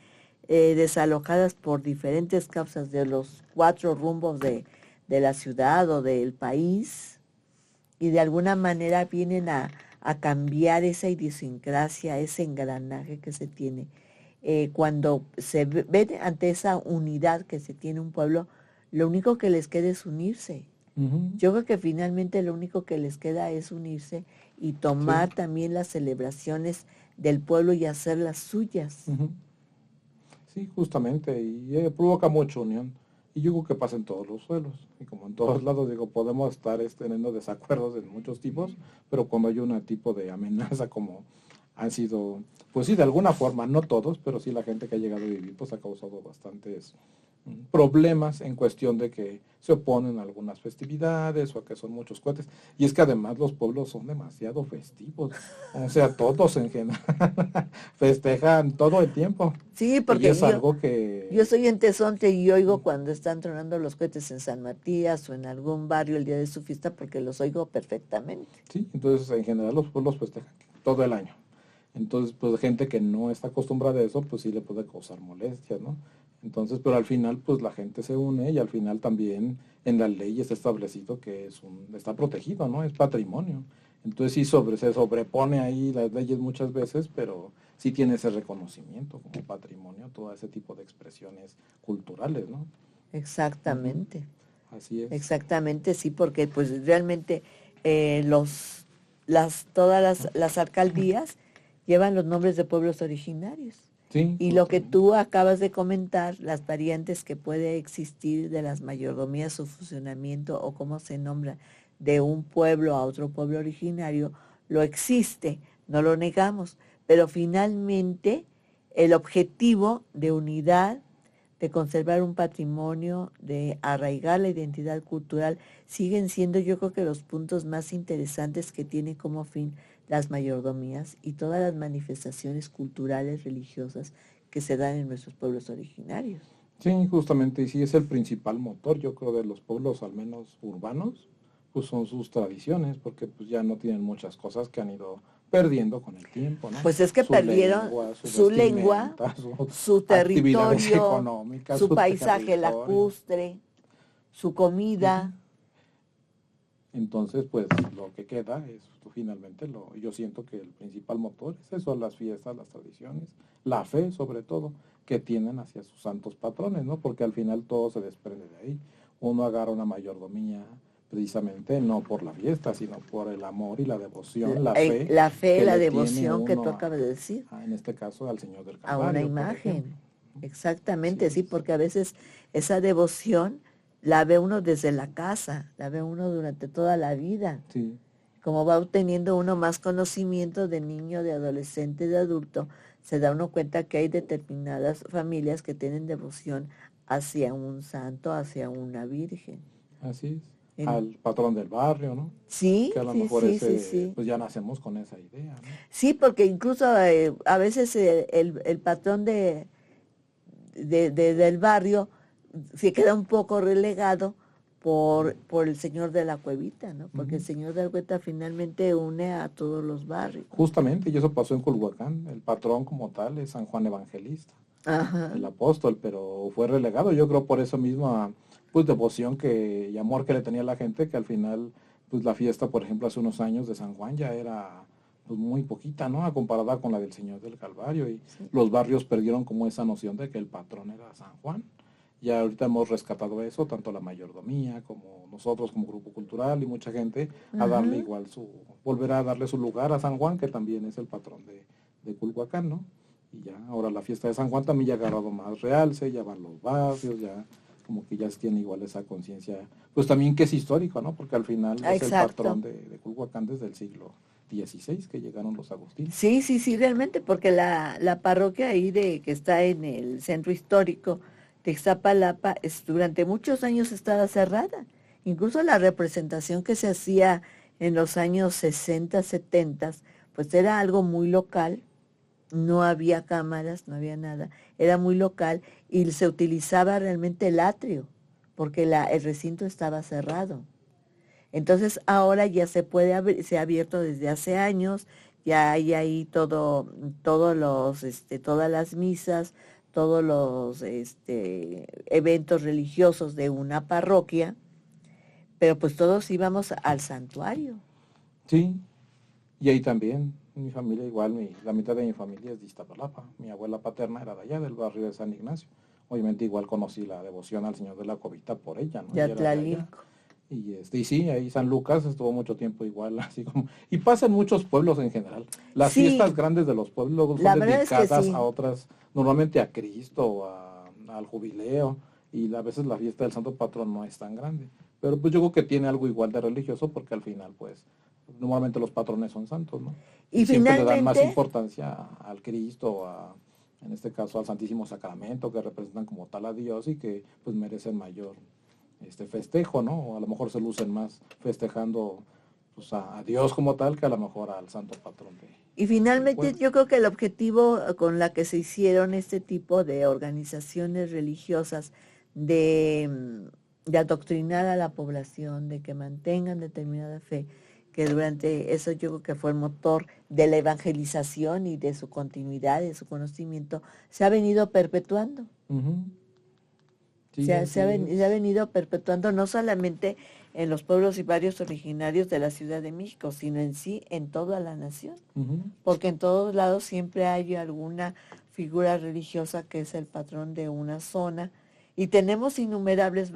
desalojadas por diferentes causas de los 4 rumbos de la ciudad o del país, y de alguna manera vienen a cambiar esa idiosincrasia, ese engranaje que se tiene. Cuando se ve ante esa unidad que se tiene un pueblo, lo único que les queda es unirse. Yo creo que finalmente lo único que les queda es unirse y tomar también las celebraciones del pueblo y hacerlas suyas. Sí, justamente, y provoca mucha unión. Y yo creo que pasa en todos los suelos. Y como en todos lados, digo, podemos estar teniendo desacuerdos de muchos tipos, pero cuando hay un tipo de amenaza como han sido, pues sí, de alguna forma, no todos, pero sí la gente que ha llegado a vivir, pues ha causado bastantes problemas en cuestión de que se oponen a algunas festividades o a que son muchos cohetes. Y es que además los pueblos son demasiado festivos. O sea, todos en general festejan todo el tiempo. Sí, Y porque es algo que... yo soy en Tezontle y oigo cuando están tronando los cohetes en San Matías o en algún barrio el día de su fiesta, porque los oigo perfectamente. Sí, entonces en general los pueblos festejan todo el año. Entonces, pues gente que no está acostumbrada a eso, pues sí le puede causar molestias, ¿no? Entonces, pero al final, pues la gente se une y al final también en la ley está establecido que está protegido, ¿no? Es patrimonio. Entonces sí se sobrepone ahí las leyes muchas veces, pero sí tiene ese reconocimiento como patrimonio, todo ese tipo de expresiones culturales, ¿no? Exactamente. Así es. Exactamente, sí, porque pues realmente todas las alcaldías llevan los nombres de pueblos originarios. Sí, y lo que tú acabas de comentar, las variantes que puede existir de las mayordomías, su funcionamiento o cómo se nombra de un pueblo a otro pueblo originario, lo existe, no lo negamos, pero finalmente el objetivo de unidad, de conservar un patrimonio, de arraigar la identidad cultural, siguen siendo yo creo que los puntos más interesantes que tiene como fin las mayordomías y todas las manifestaciones culturales, religiosas que se dan en nuestros pueblos originarios. Sí, justamente, y sí es el principal motor, yo creo, de los pueblos, al menos urbanos, pues son sus tradiciones, porque pues ya no tienen muchas cosas que han ido perdiendo con el tiempo, ¿no? Pues es que perdieron su lengua, su territorio, económicas, su paisaje lacustre, su comida. Entonces, pues lo que queda es finalmente, yo siento que el principal motor es eso, las fiestas, las tradiciones, la fe sobre todo, que tienen hacia sus santos patrones, ¿no? Porque al final todo se desprende de ahí. Uno agarra una mayordomía precisamente no por la fiesta, sino por el amor y la devoción, la fe. La fe, la devoción que tú acabas de decir. En este caso al Señor del Calvario. A una imagen. Exactamente, sí, porque a veces esa devoción la ve uno desde la casa, la ve uno durante toda la vida. Sí. Como va obteniendo uno más conocimiento de niño, de adolescente, de adulto, se da uno cuenta que hay determinadas familias que tienen devoción hacia un santo, hacia una virgen. Así es. Al patrón del barrio, ¿no? Sí, que a lo sí, mejor sí. Pues ya nacemos con esa idea, ¿no? Sí, porque incluso a veces el patrón del barrio se queda un poco relegado por el señor de la cuevita, ¿no? Porque el señor de la cuevita finalmente une a todos los barrios. Justamente, y eso pasó en Culhuacán. El patrón como tal es San Juan Evangelista, el apóstol, pero fue relegado, yo creo por eso mismo, pues devoción y amor que le tenía la gente, que al final, pues la fiesta, por ejemplo, hace unos años de San Juan ya era pues muy poquita, ¿no? A comparada con la del Señor del Calvario, y los barrios perdieron como esa noción de que el patrón era San Juan. Ya ahorita hemos rescatado eso, tanto la mayordomía como nosotros como grupo cultural y mucha gente, a darle igual volver a darle su lugar a San Juan, que también es el patrón de Culhuacán, ¿no? Y ya, ahora la fiesta de San Juan también ya ha agarrado más realce, ya van los barrios, ya como que ya se tiene igual esa conciencia, pues también que es histórico, ¿no? Porque al final es el patrón de Culhuacán desde el siglo XVI que llegaron los agustinos. Sí, realmente, porque la parroquia ahí que está en el centro histórico de Ixtapalapa durante muchos años estaba cerrada. Incluso la representación que se hacía en los años 60, 70, pues era algo muy local, no había cámaras, no había nada, era muy local y se utilizaba realmente el atrio, porque el recinto estaba cerrado. Entonces ahora ya se puede abrir, se ha abierto desde hace años, ya hay ahí todas las misas, todos los eventos religiosos de una parroquia, pero pues todos íbamos al santuario. Sí, y ahí también, mi familia igual, la mitad de mi familia es de Iztapalapa. Mi abuela paterna era de allá, del barrio de San Ignacio. Obviamente igual conocí la devoción al Señor de la Cobita por ella, ¿no? De Ella era de allá. Atlalilco. Y sí, ahí San Lucas estuvo mucho tiempo igual, así como... Y pasa en muchos pueblos en general. Las fiestas Sí, grandes de los pueblos son la verdad es que dedicadas a sí. otras, normalmente a Cristo, al jubileo, y a veces la fiesta del Santo Patrón no es tan grande. Pero pues yo creo que tiene algo igual de religioso porque al final, pues, normalmente los patrones son santos, ¿no? Y Y siempre le dan más finalmente, importancia al Cristo, en este caso al Santísimo Sacramento, que representan como tal a Dios y que pues merecen mayor festejo, ¿no? O a lo mejor se lucen más festejando pues, a Dios como tal que a lo mejor al santo patrón y del finalmente pueblo. yo creo que el objetivo con la que se hicieron este tipo de organizaciones religiosas de adoctrinar a la población, de que mantengan determinada fe, que durante eso yo creo que fue el motor de la evangelización y de su continuidad, de su conocimiento, se ha venido perpetuando. Uh-huh. Sí, así Se ha es. venido perpetuando no solamente en los pueblos y barrios originarios de la Ciudad de México, sino en sí en toda la nación, Uh-huh. porque en todos lados siempre hay alguna figura religiosa que es el patrón de una zona y tenemos innumerables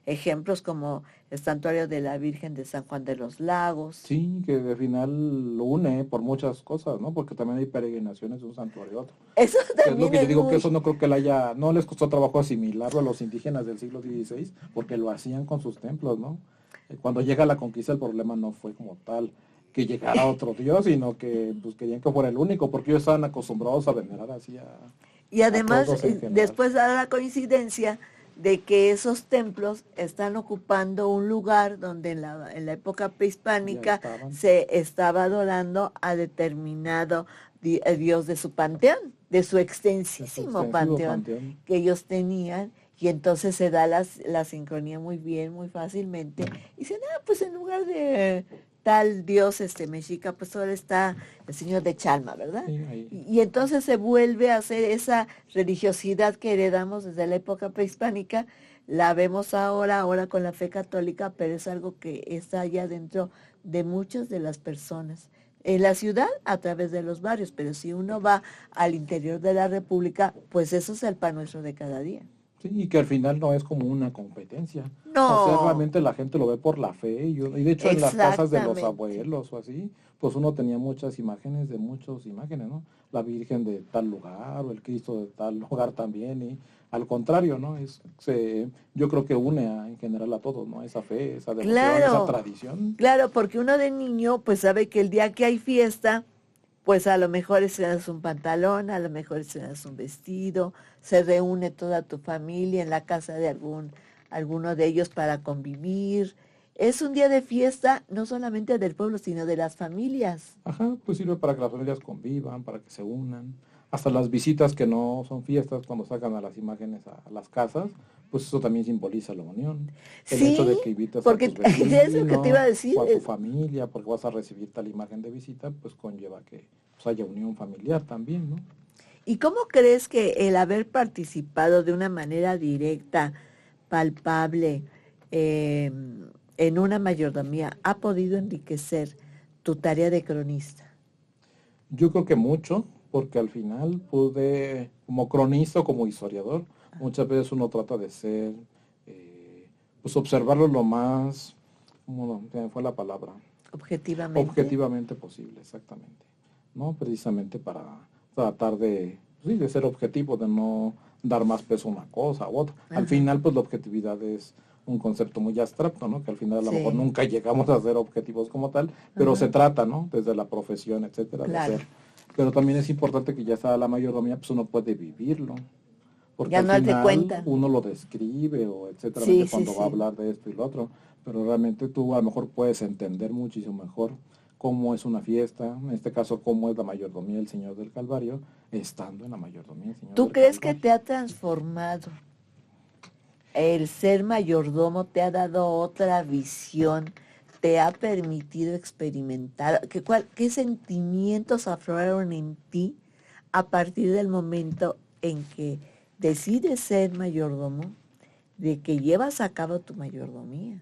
ejemplos como el santuario de la Virgen de San Juan de los Lagos. Sí, que al final lo une por muchas cosas, ¿no? Porque también hay peregrinaciones de un santuario a otro. Eso Que es lo también que yo es digo, que eso muy... no creo que no les costó trabajo asimilarlo a los indígenas del siglo XVI, porque lo hacían con sus templos, ¿no? Cuando llega la conquista el problema no fue como tal que llegara otro dios, sino que pues querían que fuera el único, porque ellos estaban acostumbrados a venerar así Y a además, todos en general. después da la coincidencia de que esos templos están ocupando un lugar donde en la época Ya prehispánica estaban, se estaba adorando a determinado dios de su panteón, de su de su extensísimo extensivo panteón panteón. que ellos tenían, y entonces se da la sincronía muy bien, muy fácilmente, y dicen, ah, pues en lugar de tal dios mexica, pues ahora está el señor de Chalma, ¿verdad? Sí, ahí. Y entonces se vuelve a hacer esa religiosidad que heredamos desde la época prehispánica, la vemos ahora con la fe católica, pero es algo que está allá dentro de muchas de las personas. En la ciudad, a través de los barrios, pero si uno va al interior de la República, pues eso es el pan nuestro de cada día. Sí, y que al final no es como una competencia. O sea, No, realmente la gente lo ve por la fe. Y de hecho en las casas de los exactamente. abuelos o así, pues uno tenía muchas imágenes de muchas imágenes, ¿no? La Virgen de tal lugar o el Cristo de tal lugar también. Y al contrario, ¿no? Yo creo que une en general a todos, ¿no? Esa fe, esa devoción, esa Claro, tradición. claro, porque uno de niño pues sabe que el día que hay fiesta, pues a lo mejor estrenas un pantalón, a lo mejor estrenas un vestido, se reúne toda tu familia en la casa de alguno de ellos para convivir. Es un día de fiesta no solamente del pueblo, sino de las familias. Ajá, pues sirve para que las familias convivan, para que se unan. Hasta las visitas que no son fiestas, cuando sacan a las imágenes a las casas, pues eso también simboliza la unión. El hecho Sí, de que invites a tus porque es lo que te iba vecinos a decir. o a tu familia, porque vas a recibir tal imagen de visita, pues conlleva que pues, haya unión familiar también, ¿no? ¿Y cómo crees que el haber participado de una manera directa, palpable, eh, en una mayordomía ha podido enriquecer tu tarea de cronista? Yo creo que mucho, porque al final como cronista o como historiador, muchas veces uno trata de ser, pues observarlo lo más, ¿cómo se me fue la palabra? Objetivamente. Objetivamente posible, exactamente. ¿No? Precisamente para tratar sí, de ser objetivo, de no dar más peso a una cosa u otra. Al Ajá. final, pues la objetividad es un concepto muy abstracto, ¿no? Que al final a lo mejor Sí. nunca llegamos a ser objetivos como tal, pero se Ajá. trata, ¿no? Desde la profesión, etcétera, de Claro. ser. Pero también es importante que ya está la mayordomía, pues uno puede vivirlo, porque Ya al no te final cuentan. uno lo describe o etcétera, Sí, sí, cuando va a sí. hablar de esto y lo otro, pero realmente tú a lo mejor puedes entender muchísimo mejor cómo es una fiesta, en este caso cómo es la mayordomía del Señor del Calvario, estando en la mayordomía del Señor ¿Tú del crees que Calvario. te ha transformado? El ser mayordomo te ha dado otra visión, te ha permitido experimentar. ¿Qué sentimientos afloraron en ti a partir del momento en que decides ser mayordomo, de que llevas a cabo tu mayordomía?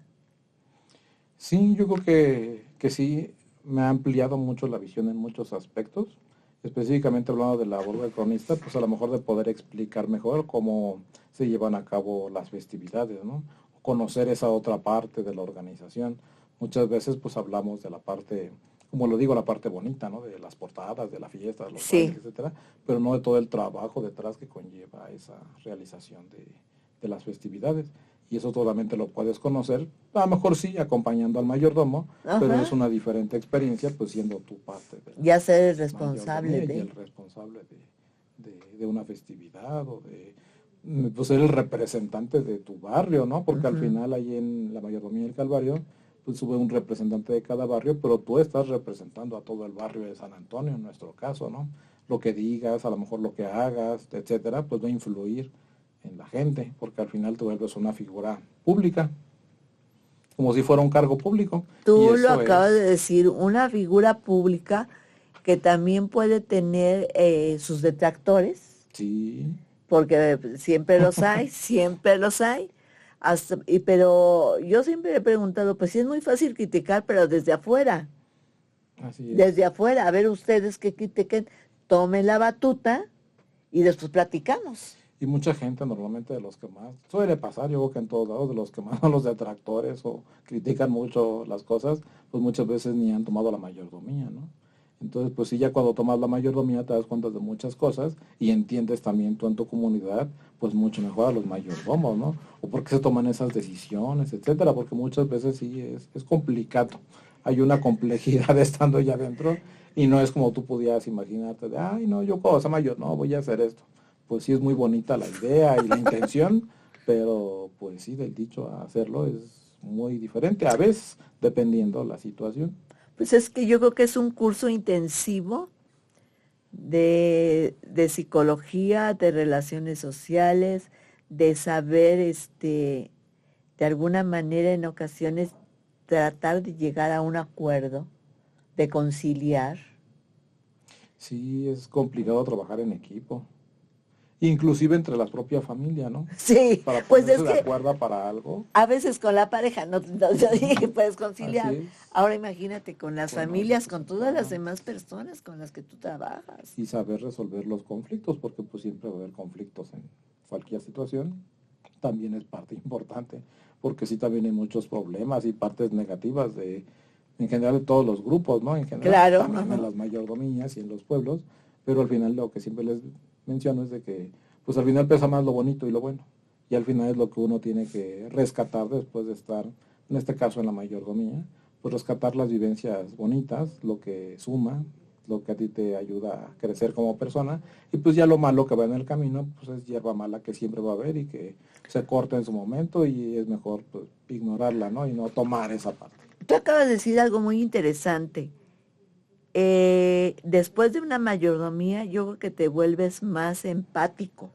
Sí, yo creo que sí, me ha ampliado mucho la visión en muchos aspectos, específicamente hablando de la labor del cronista, pues a lo mejor de poder explicar mejor cómo se llevan a cabo las festividades, ¿no? Conocer esa otra parte de la organización. Muchas veces pues hablamos de la parte, como lo digo, la parte bonita, ¿no? De las portadas, de la fiesta, de los bailes, Sí, etcétera, pero no de todo el trabajo detrás que conlleva esa realización de las festividades. Y eso solamente lo puedes conocer, a lo mejor sí, acompañando al mayordomo, pero es ajá. una diferente experiencia, pues siendo tú parte de la Ya ser el responsable mayordomía y de. el responsable de una festividad o de pues ser el representante de tu barrio, ¿no? Porque al Ujú. final ahí en la mayordomía del Calvario, pues sube un representante de cada barrio, pero tú estás representando a todo el barrio de San Antonio, en nuestro caso, ¿no? Lo que digas, a lo mejor lo que hagas, etcétera, pues va a influir en la gente, porque al final te vuelves una figura pública, como si fuera un cargo público, y Tú lo eso acabas de es, decir, una figura pública que también puede tener sus detractores, sí, porque siempre los hay, siempre los hay. Pero yo siempre he preguntado, pues sí es muy fácil criticar, pero así es. desde afuera, a ver ustedes que critiquen, tomen la batuta y después platicamos. Y mucha gente normalmente de los que más, suele pasar, yo creo que en todos lados, de los que más son los detractores o critican mucho las cosas, pues muchas veces ni han tomado la mayordomía, ¿no? Entonces, pues sí, ya cuando tomas la mayordomía te das cuenta de muchas cosas y entiendes también tú en tu comunidad, pues mucho mejor a los mayordomos, ¿no? O por qué se toman esas decisiones, etcétera, porque muchas veces sí es complicado. Hay una complejidad estando ya dentro y no es como tú pudieras imaginarte de, ay, no, yo cuando sea mayor, no, voy a hacer esto. Pues sí es muy bonita la idea y la intención, pero pues sí, del dicho a hacerlo es muy diferente, a veces, dependiendo la situación. Pues es que yo creo que es un curso intensivo de psicología, de relaciones sociales, de saber, de alguna manera en ocasiones tratar de llegar a un acuerdo, de conciliar. Sí, es complicado trabajar en equipo, inclusive entre la propia familia, ¿no? Sí, Para pues ponerse es de que acuerdo para algo, a veces con la pareja no puedes así conciliar. es, Ahora imagínate con las con familias, otros con todas las integrantes. demás personas con las que tú trabajas. Y saber resolver los conflictos, porque pues siempre va a haber conflictos en cualquier situación, también es parte importante, porque sí también hay muchos problemas y partes negativas en general de todos los grupos, ¿no? En general, Claro, también en ajá. las mayordomías y en los pueblos, pero al final lo que siempre les menciono es de que, pues al final pesa más lo bonito y lo bueno, y al final es lo que uno tiene que rescatar después de estar, en este caso en la mayordomía, pues rescatar las vivencias bonitas, lo que suma, lo que a ti te ayuda a crecer como persona, y pues ya lo malo que va en el camino, pues es hierba mala que siempre va a haber y que se corta en su momento y es mejor pues ignorarla, ¿no? Y no tomar esa parte. Tú acabas de decir algo muy interesante. Después de una mayordomía, yo creo que te vuelves más empático.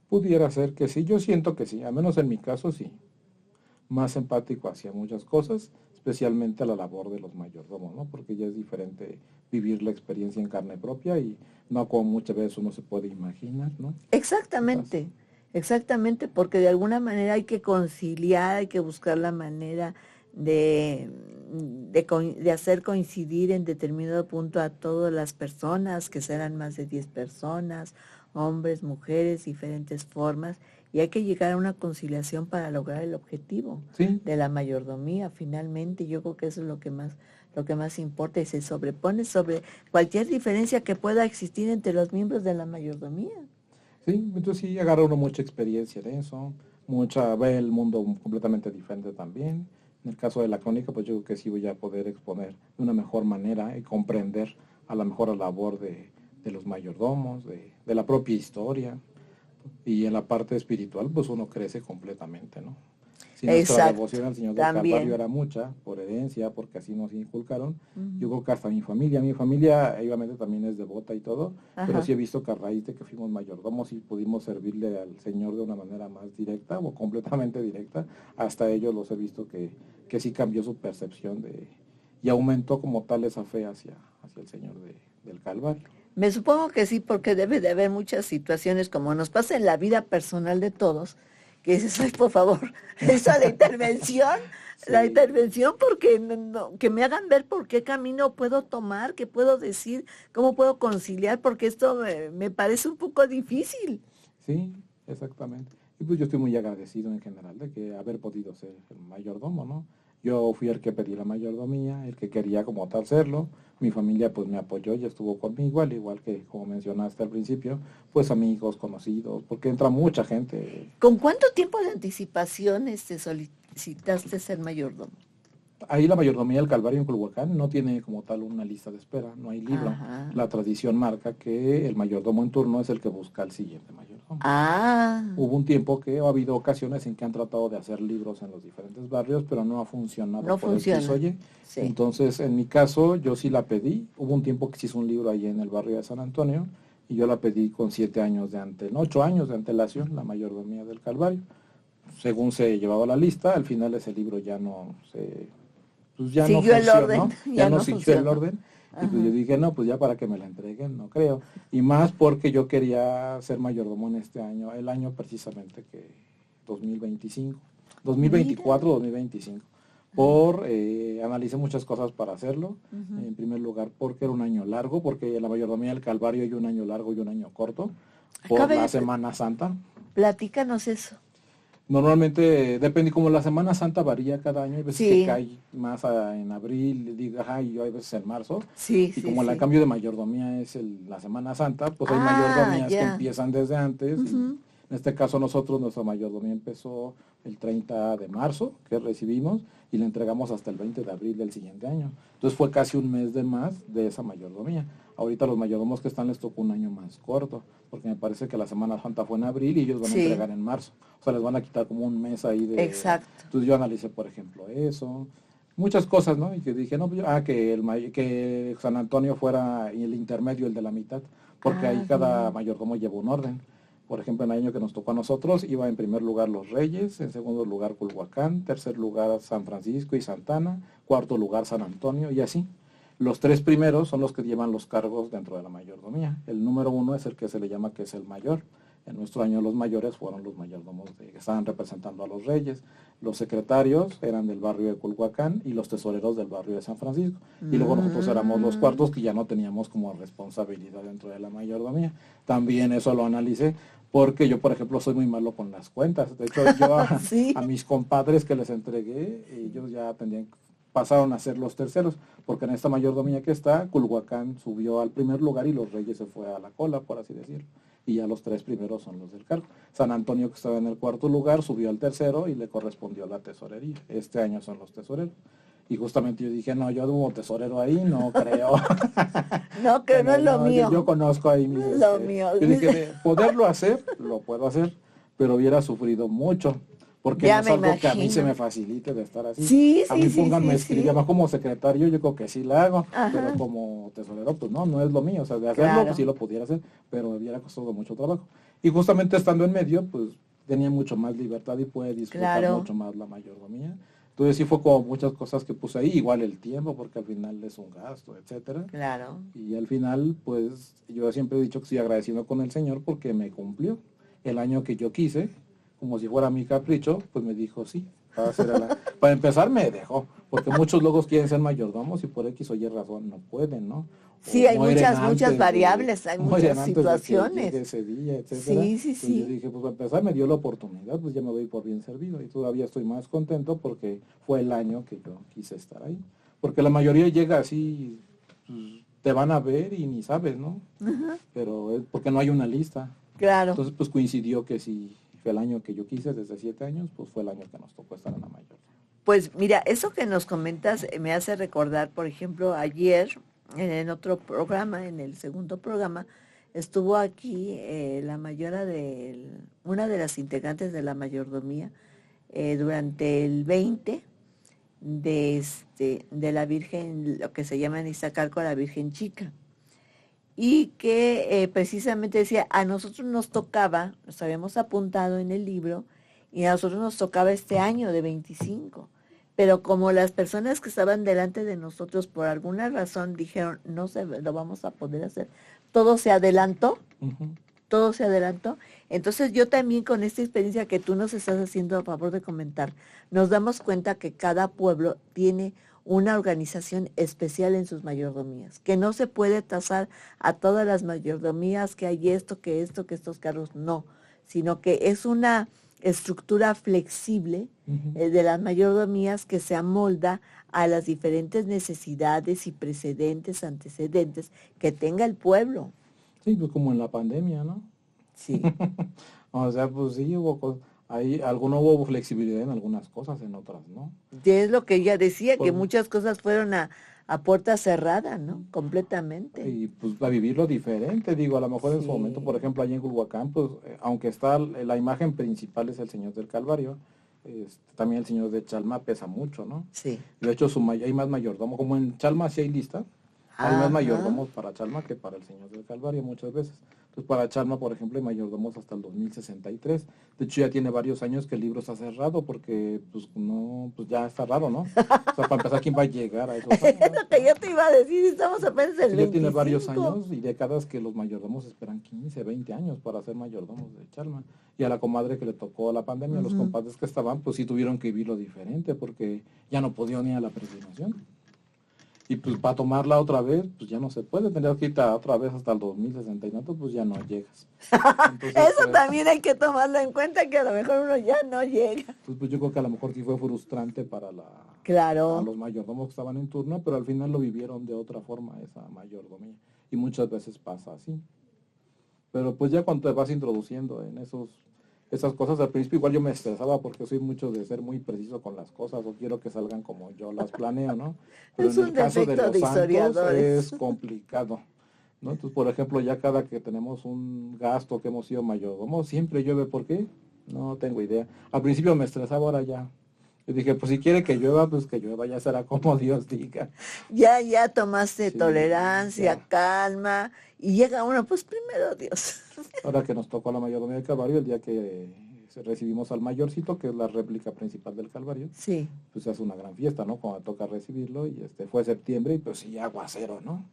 Pudiera ser que sí, yo siento que sí, al menos en mi caso sí, más empático hacia muchas cosas, especialmente a la labor de los mayordomos, ¿no? Porque ya es diferente vivir la experiencia en carne propia y no como muchas veces uno se puede imaginar, ¿no? ¿Qué pasa? Exactamente, exactamente, porque de alguna manera hay que conciliar, hay que buscar la manera de, de hacer coincidir en determinado punto a todas las personas, que serán más de 10 personas, hombres, mujeres, diferentes formas, y hay que llegar a una conciliación para lograr el objetivo Sí, de la mayordomía. Finalmente, yo creo que eso es lo que más importa y se sobrepone sobre cualquier diferencia que pueda existir entre los miembros de la mayordomía. sí, entonces sí agarra uno mucha experiencia de eso, mucha, ve el mundo completamente diferente también. En el caso de la crónica, pues yo creo que sí voy a poder exponer de una mejor manera y comprender a la mejor labor de los mayordomos, de la propia historia. Y en la parte espiritual, pues uno crece completamente, ¿no? Si nuestra Exacto, devoción al Señor del Calvario también. era mucha, por herencia, porque así nos inculcaron, yo Ujú. creo que hasta mi familia obviamente también es devota y todo, pero sí Ajá. he visto que a raíz de que fuimos mayordomos y pudimos servirle al Señor de una manera más directa o completamente directa, hasta ellos los he visto que sí cambió su percepción y aumentó como tal esa fe hacia el Señor del Calvario. Me supongo que sí, porque debe de haber muchas situaciones, como nos pasa en la vida personal de todos, que dices, ay, por favor, esa la Sí, intervención porque que me hagan ver por qué camino puedo tomar, qué puedo decir, cómo puedo conciliar, porque esto me parece un poco difícil. sí, exactamente. Y pues yo estoy muy agradecido en general de que haber podido ser el mayordomo, ¿no? Yo fui el que pedí la mayordomía, el que quería como tal serlo. Mi familia pues me apoyó y estuvo conmigo, al igual que como mencionaste al principio, pues amigos, conocidos, porque entra mucha gente. ¿Con cuánto tiempo de anticipación solicitaste ser mayordomo? Ahí la mayordomía del Calvario en Culhuacán no tiene como tal una lista de espera, no hay libro. Ajá. La tradición marca que el mayordomo en turno es el que busca al siguiente mayordomo. Ah, Hubo un tiempo que ha habido ocasiones en que han tratado de hacer libros en los diferentes barrios, pero no ha funcionado no por X o funciona. Y. Sí. Entonces, en mi caso, yo sí la pedí. Hubo un tiempo que se hizo un libro ahí en el barrio de San Antonio y yo la pedí con 7 años de antelación, 8 años de antelación, la mayordomía del Calvario. Según se llevaba la lista, al final ese libro pues ya no Siguió el orden, funcionó, ya ya no no siguió el funcionó. orden. Y pues yo Ajá. dije, no, pues ya para que me la entreguen, no creo. Y más porque yo quería ser mayordomo en este año, el año precisamente que 2025, Mira. 2024, 2025. Analicé muchas cosas para hacerlo. Ujú. En primer lugar, porque era un año largo, porque en la mayordomía del Calvario hay un año largo y un año corto, por Acabe la de Semana Santa. platícanos eso. Normalmente depende, como la Semana Santa varía cada año, hay veces que Sí, cae más en abril, digo, ajá, y hay veces en marzo, sí, y sí, como el sí. cambio de mayordomía es la Semana Santa, pues hay Ah, mayordomías que ya. empiezan desde antes, y Ujú. en este caso nosotros, nuestra mayordomía empezó el 30 de marzo, que recibimos, y la entregamos hasta el 20 de abril del siguiente año. Entonces fue casi un mes de más de esa mayordomía. Ahorita los mayordomos que están les tocó un año más corto, porque me parece que la Semana Santa fue en abril y ellos van a Sí, entregar en marzo. O sea, les van a quitar como un mes ahí de... exacto. Entonces yo analicé, por ejemplo, eso. Muchas cosas, ¿no? Y que dije, no, pues, que San Antonio fuera el intermedio, el de la mitad, porque ahí Ah, cada bien. mayordomo lleva un orden. Por ejemplo, en el año que nos tocó a nosotros, iba en primer lugar Los Reyes, en segundo lugar Culhuacán, tercer lugar San Francisco y Santana, cuarto lugar San Antonio y así. Los tres primeros son los que llevan los cargos dentro de la mayordomía. El número uno es el que se le llama que es el mayor. En nuestro año los mayores fueron los mayordomos que estaban representando a los reyes. Los secretarios eran del barrio de Culhuacán y los tesoreros del barrio de San Francisco. Y luego nosotros éramos los Mm. cuartos que ya no teníamos como responsabilidad dentro de la mayordomía. También eso lo analicé porque yo, por ejemplo, soy muy malo con las cuentas. De hecho, yo Sí. a mis compadres que les entregué, ellos ya pasaron a ser los terceros, porque en esta mayordomía que está, Culhuacán subió al primer lugar y los Reyes se fue a la cola, por así decirlo. Y ya los tres primeros son los del cargo. San Antonio, que estaba en el cuarto lugar, subió al tercero y le correspondió la tesorería. Este año son los tesoreros. Y justamente yo dije, no, yo como tesorero ahí no creo. No, que no Bueno, es lo no, yo mío. conozco ahí No mis, es lo mío. yo dije, de poderlo hacer, lo puedo hacer, pero hubiera sufrido mucho, porque no Ya es me algo que a mí se imagino. me facilite de estar así. Sí, A sí, mí sí, pónganme a sí, escribir, sí. más como secretario, yo creo que sí la hago, pero Ajá, como tesorero, pues no, no es lo mío. O sea, de hacerlo, pues sí claro, lo pudiera hacer, pero me hubiera costado mucho trabajo. Y justamente estando en medio, pues tenía mucho más libertad y pude disfrutar claro, mucho más la mayordomía. Entonces sí fue como muchas cosas que puse ahí, igual el tiempo, porque al final es un gasto, etcétera. claro. Y al final, pues yo siempre he dicho que estoy agradecido con el Señor porque me cumplió. El año que yo quise, como si fuera mi capricho, pues me dijo sí. Para empezar me dejó, porque muchos logos quieren ser mayordomos y por X o Y razón no pueden, ¿no? O Sí, hay mueren muchas antes de, variables, hay mueren muchas antes de que llegue situaciones. ese día, etcétera. Sí, sí, Entonces yo sí. dije, pues para empezar me dio la oportunidad, pues ya me doy por bien servido y todavía estoy más contento porque fue el año que yo quise estar ahí. Porque la mayoría llega así, pues, te van a ver y ni sabes, ¿no? Ajá, Pero es porque no hay una lista. claro. Entonces, pues coincidió que si fue el año que yo quise, desde 7 años, pues fue el año que nos tocó estar en la mayor. Pues mira, eso que nos comentas me hace recordar, por ejemplo, ayer en otro programa, en el segundo programa, estuvo aquí la mayora de una de las integrantes de la mayordomía, durante el 20 de la Virgen, lo que se llama en Iztacalco la Virgen Chica. Y que precisamente decía, a nosotros nos tocaba, nos habíamos apuntado en el libro, y a nosotros nos tocaba este año de 25. Pero como las personas que estaban delante de nosotros por alguna razón dijeron, no se lo vamos a poder hacer, todo se adelantó, todo se adelantó. Entonces yo también con esta experiencia que tú nos estás haciendo a favor de comentar, nos damos cuenta que cada pueblo tiene una organización especial en sus mayordomías, que no se puede tasar a todas las mayordomías, que hay esto, que estos cargos, no, sino que es una estructura flexible de las mayordomías que se amolda a las diferentes necesidades y precedentes, antecedentes que tenga el pueblo. Sí, pues como en la pandemia, ¿no? Sí. O sea, pues sí, hubo flexibilidad en algunas cosas, en otras, ¿no? Y es lo que ella decía, que muchas cosas fueron a puerta cerrada, ¿no? Completamente. Y pues a vivirlo diferente, digo, a lo mejor en su momento, por ejemplo, allá en Culhuacán, pues aunque está la imagen principal es el Señor del Calvario, también el Señor de Chalma pesa mucho, ¿no? Sí. De hecho, hay más mayordomo, como en Chalma sí hay lista, hay más mayordomos para Chalma que para el Señor del Calvario muchas veces. Entonces para Chalma, por ejemplo, hay mayordomos hasta el 2063. De hecho, ya tiene varios años que el libro está cerrado porque pues no, pues ya está raro, ¿no? O sea, para empezar, ¿quién va a llegar a esos años? Es lo que yo te iba a decir, estamos apenas en el 25. Ya tiene varios años y décadas que los mayordomos esperan 15, 20 años para ser mayordomos de Chalma. Y a la comadre que le tocó la pandemia, los compadres que estaban, pues sí tuvieron que vivirlo diferente porque ya no podían ir a la peregrinación. Y pues para tomarla otra vez, pues ya no se puede, tendrías que irte otra vez hasta el 2060 y tanto, pues ya no llegas. Entonces, eso pues, también hay que tomarlo en cuenta, que a lo mejor uno ya no llega. Pues yo creo que a lo mejor sí fue frustrante para los mayordomos que estaban en turno, pero al final lo vivieron de otra forma esa mayordomía. Y muchas veces pasa así. Pero pues ya cuando te vas introduciendo en esas cosas, al principio igual yo me estresaba porque soy mucho de ser muy preciso con las cosas o quiero que salgan como yo las planeo, ¿no? Pero en el caso de los santos es complicado, ¿no? Entonces, por ejemplo, ya cada que tenemos un gasto que hemos sido mayordomo, siempre llueve. ¿Por qué? No tengo idea. Al principio me estresaba, ahora ya. Yo dije, pues si quiere que llueva, pues que llueva, ya será como Dios diga. Ya tomaste tolerancia, calma, y llega uno, pues primero Dios. Ahora que nos tocó la mayordomía del Calvario, el día que recibimos al mayorcito, que es la réplica principal del Calvario, sí, pues se hace una gran fiesta, ¿no? Cuando toca recibirlo, y fue septiembre, y pues sí, aguacero, ¿no?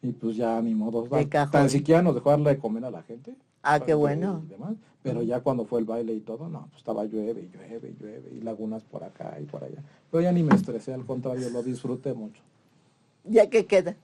Y pues ya ni modo, tan siquiera nos dejó darle de comer a la gente. Ah, qué bueno. Y demás, pero ya cuando fue el baile y todo, no, pues estaba llueve, y lagunas por acá y por allá. Pero ya ni me estresé, al contrario, lo disfruté mucho. ¿Ya qué queda?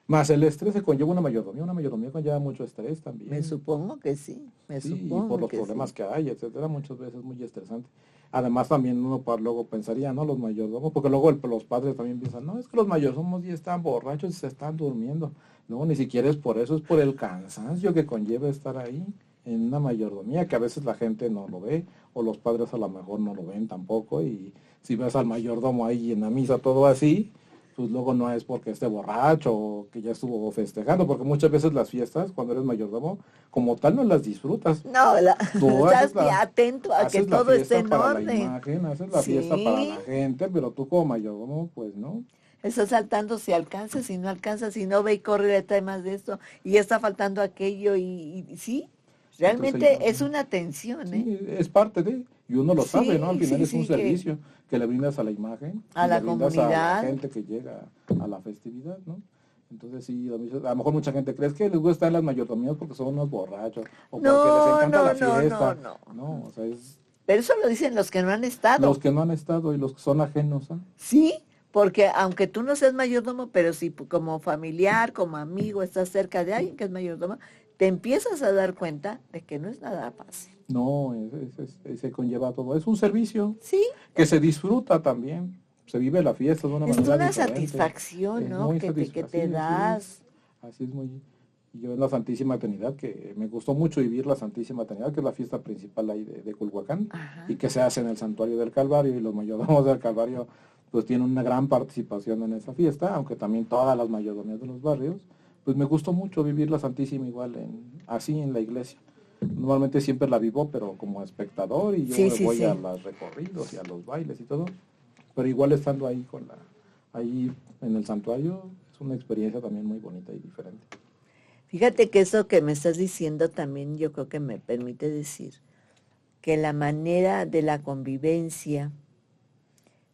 Más el estrés se conlleva una mayordomía conlleva mucho estrés también. Me supongo que sí, supongo por los problemas que hay, etcétera, muchas veces muy estresante. Además también uno luego pensaría, ¿no? Los mayordomos, porque luego los padres también piensan, no, es que los mayordomos ya están borrachos y se están durmiendo. No, ni siquiera es por eso, es por el cansancio que conlleva estar ahí en una mayordomía, que a veces la gente no lo ve, o los padres a lo mejor no lo ven tampoco, y si ves al mayordomo ahí en la misa todo así, pues luego no es porque esté borracho o que ya estuvo festejando, porque muchas veces las fiestas, cuando eres mayordomo, como tal no las disfrutas. No, estás atento a que todo esté en orden. La imagen, haces la fiesta para la gente, pero tú como mayordomo, pues no. Está saltando si alcanza, si no alcanza, si no ve y corre detrás más de esto, y ya está faltando aquello, y sí, realmente entonces, es una tensión, sí, es parte de, y uno lo sabe, ¿no? Al final es un servicio que le brindas a la imagen, a la comunidad, a la gente que llega a la festividad, ¿no? Entonces sí, a lo mejor mucha gente cree que les gusta estar en las mayordomías porque son unos borrachos, o porque les encanta la fiesta. No, o sea, pero eso lo dicen los que no han estado. Los que no han estado y los que son ajenos, ¿eh? Sí, porque aunque tú no seas mayordomo, pero si como familiar, como amigo, estás cerca de alguien que es mayordomo, te empiezas a dar cuenta de que no es nada fácil. No, se conlleva todo. Es un servicio, sí, que se disfruta también. Se vive la fiesta de una manera diferente. Es una satisfacción, ¿no? Que te das. Así es muy... Yo en la Santísima Trinidad, que me gustó mucho vivir la Santísima Trinidad, que es la fiesta principal ahí de Culhuacán, y que se hace en el Santuario del Calvario, y los mayordomos del Calvario pues tienen una gran participación en esa fiesta, aunque también todas las mayordomías de los barrios, pues me gustó mucho vivir la Santísima igual así en la iglesia. Normalmente siempre la vivo, pero como espectador, y yo Sí, me sí, voy sí. a los recorridos y a los bailes y todo. Pero igual estando ahí ahí en el santuario, es una experiencia también muy bonita y diferente. Fíjate que eso que me estás diciendo también yo creo que me permite decir que la manera de la convivencia,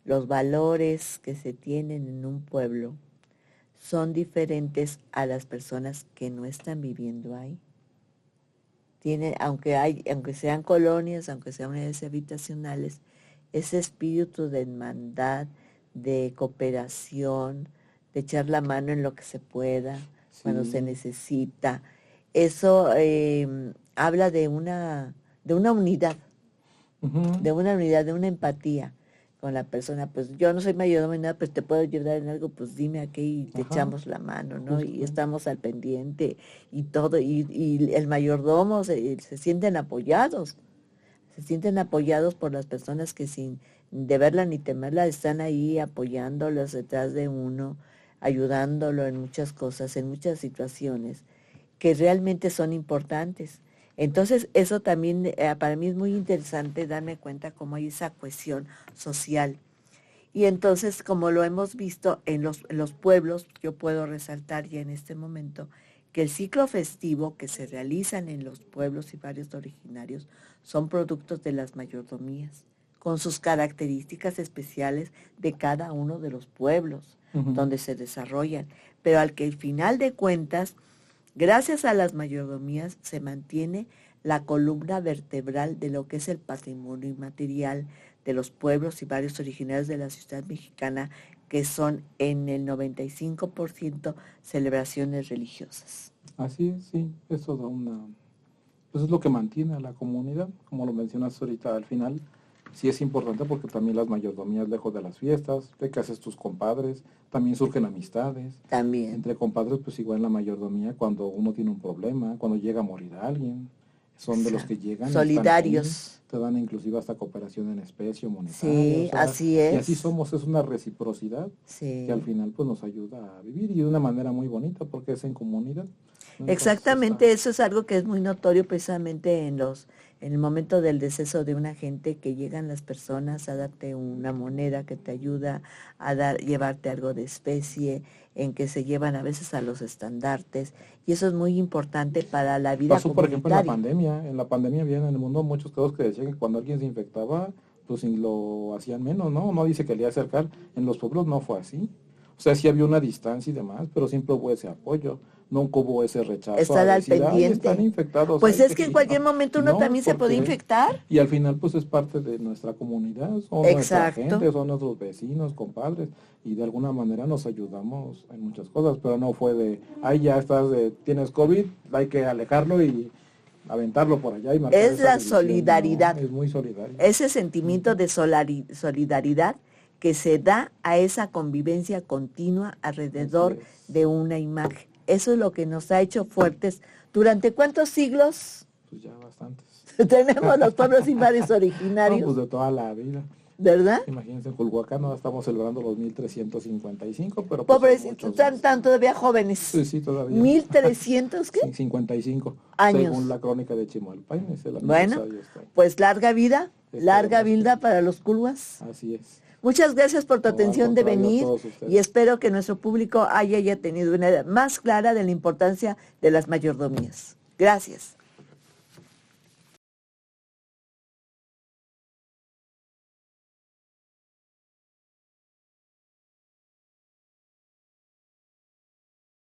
los valores que se tienen en un pueblo son diferentes a las personas que no están viviendo ahí. Aunque sean colonias, aunque sean unidades habitacionales, ese espíritu de hermandad, de cooperación, de echar la mano en lo que se pueda, cuando se Sí. necesita, eso habla de una unidad, Ujú. de una empatía con la persona. Pues yo no soy mayordomo ni nada, pues te puedo ayudar en algo, pues dime aquí y te Ajá, echamos la mano, ¿no? Y justo. estamos al pendiente y todo, y el mayordomo se sienten apoyados por las personas que sin deberla ni temerla están ahí apoyándolos detrás de uno, ayudándolo en muchas cosas, en muchas situaciones que realmente son importantes. Entonces, eso también para mí es muy interesante darme cuenta cómo hay esa cohesión social. Y entonces, como lo hemos visto en los pueblos, yo puedo resaltar ya en este momento que el ciclo festivo que se realizan en los pueblos y barrios originarios son productos de las mayordomías, con sus características especiales de cada uno de los pueblos Ujú. donde se desarrollan, pero al que al final de cuentas, gracias a las mayordomías, se mantiene la columna vertebral de lo que es el patrimonio inmaterial de los pueblos y barrios originarios de la ciudad mexicana, que son en el 95% celebraciones religiosas. Así es, sí, eso da pues es lo que mantiene a la comunidad, como lo mencionas ahorita al final. Sí es importante porque también las mayordomías lejos de las fiestas, de que haces tus compadres, también surgen amistades. También. Entre compadres, pues igual en la mayordomía, cuando uno tiene un problema, cuando llega a morir alguien, son de los Exacto. que llegan y están ahí, Solidarios. te dan inclusive hasta cooperación en especie o monetaria, o Sí, sea, así y así es. somos, es una reciprocidad que al Sí. final pues nos ayuda a vivir y de una manera muy bonita porque es en comunidad, ¿no? Entonces está, Exactamente, eso es algo que es muy notorio precisamente en el momento del deceso de una gente, que llegan las personas a darte una moneda que te ayuda a llevarte algo de especie, en que se llevan a veces a los estandartes, y eso es muy importante para la vida pasó por ejemplo comunitaria. en la pandemia había en el mundo muchos casos que decían que cuando alguien se infectaba, pues lo hacían menos, ¿no? No dice que le iba a acercar, en los pueblos no fue así. O sea, sí había una distancia y demás, pero siempre hubo ese apoyo. Nunca hubo ese rechazo a Estar al decir, ay, están pendiente. infectados, Pues ay, es que que en sí, no. cualquier momento Y uno no, también se puede porque, infectar. y al final pues es parte de nuestra comunidad, son nuestra Exacto. gente, son nuestros vecinos, compadres, y de alguna manera nos ayudamos en muchas cosas, pero no fue de, ay, ya estás, tienes COVID, hay que alejarlo y aventarlo por allá y marcar Es esa la división, no, solidaridad, es muy solidario. ese sentimiento Ujú. de solidaridad que se da a esa convivencia continua Así alrededor es, de una imagen. Eso es lo que nos ha hecho fuertes. ¿Durante cuántos siglos pues ya bastantes. tenemos los pueblos y barrios No, pues originarios? de toda la vida. ¿Verdad? Imagínense, en Culhuacán no estamos celebrando los 1355, pero pues son Pobrecitos, muchos más. están todavía jóvenes. Sí, sí, todavía. 1300, ¿qué? 55, según Años. la crónica de Chimalpain, es el Bueno, aniversario este año. pues larga Esperemos que vida para los culhuas. así es. Muchas gracias por tu No, al atención de contrario, a venir todos y ustedes. espero que nuestro público haya ya tenido una idea más clara de la importancia de las mayordomías. Gracias.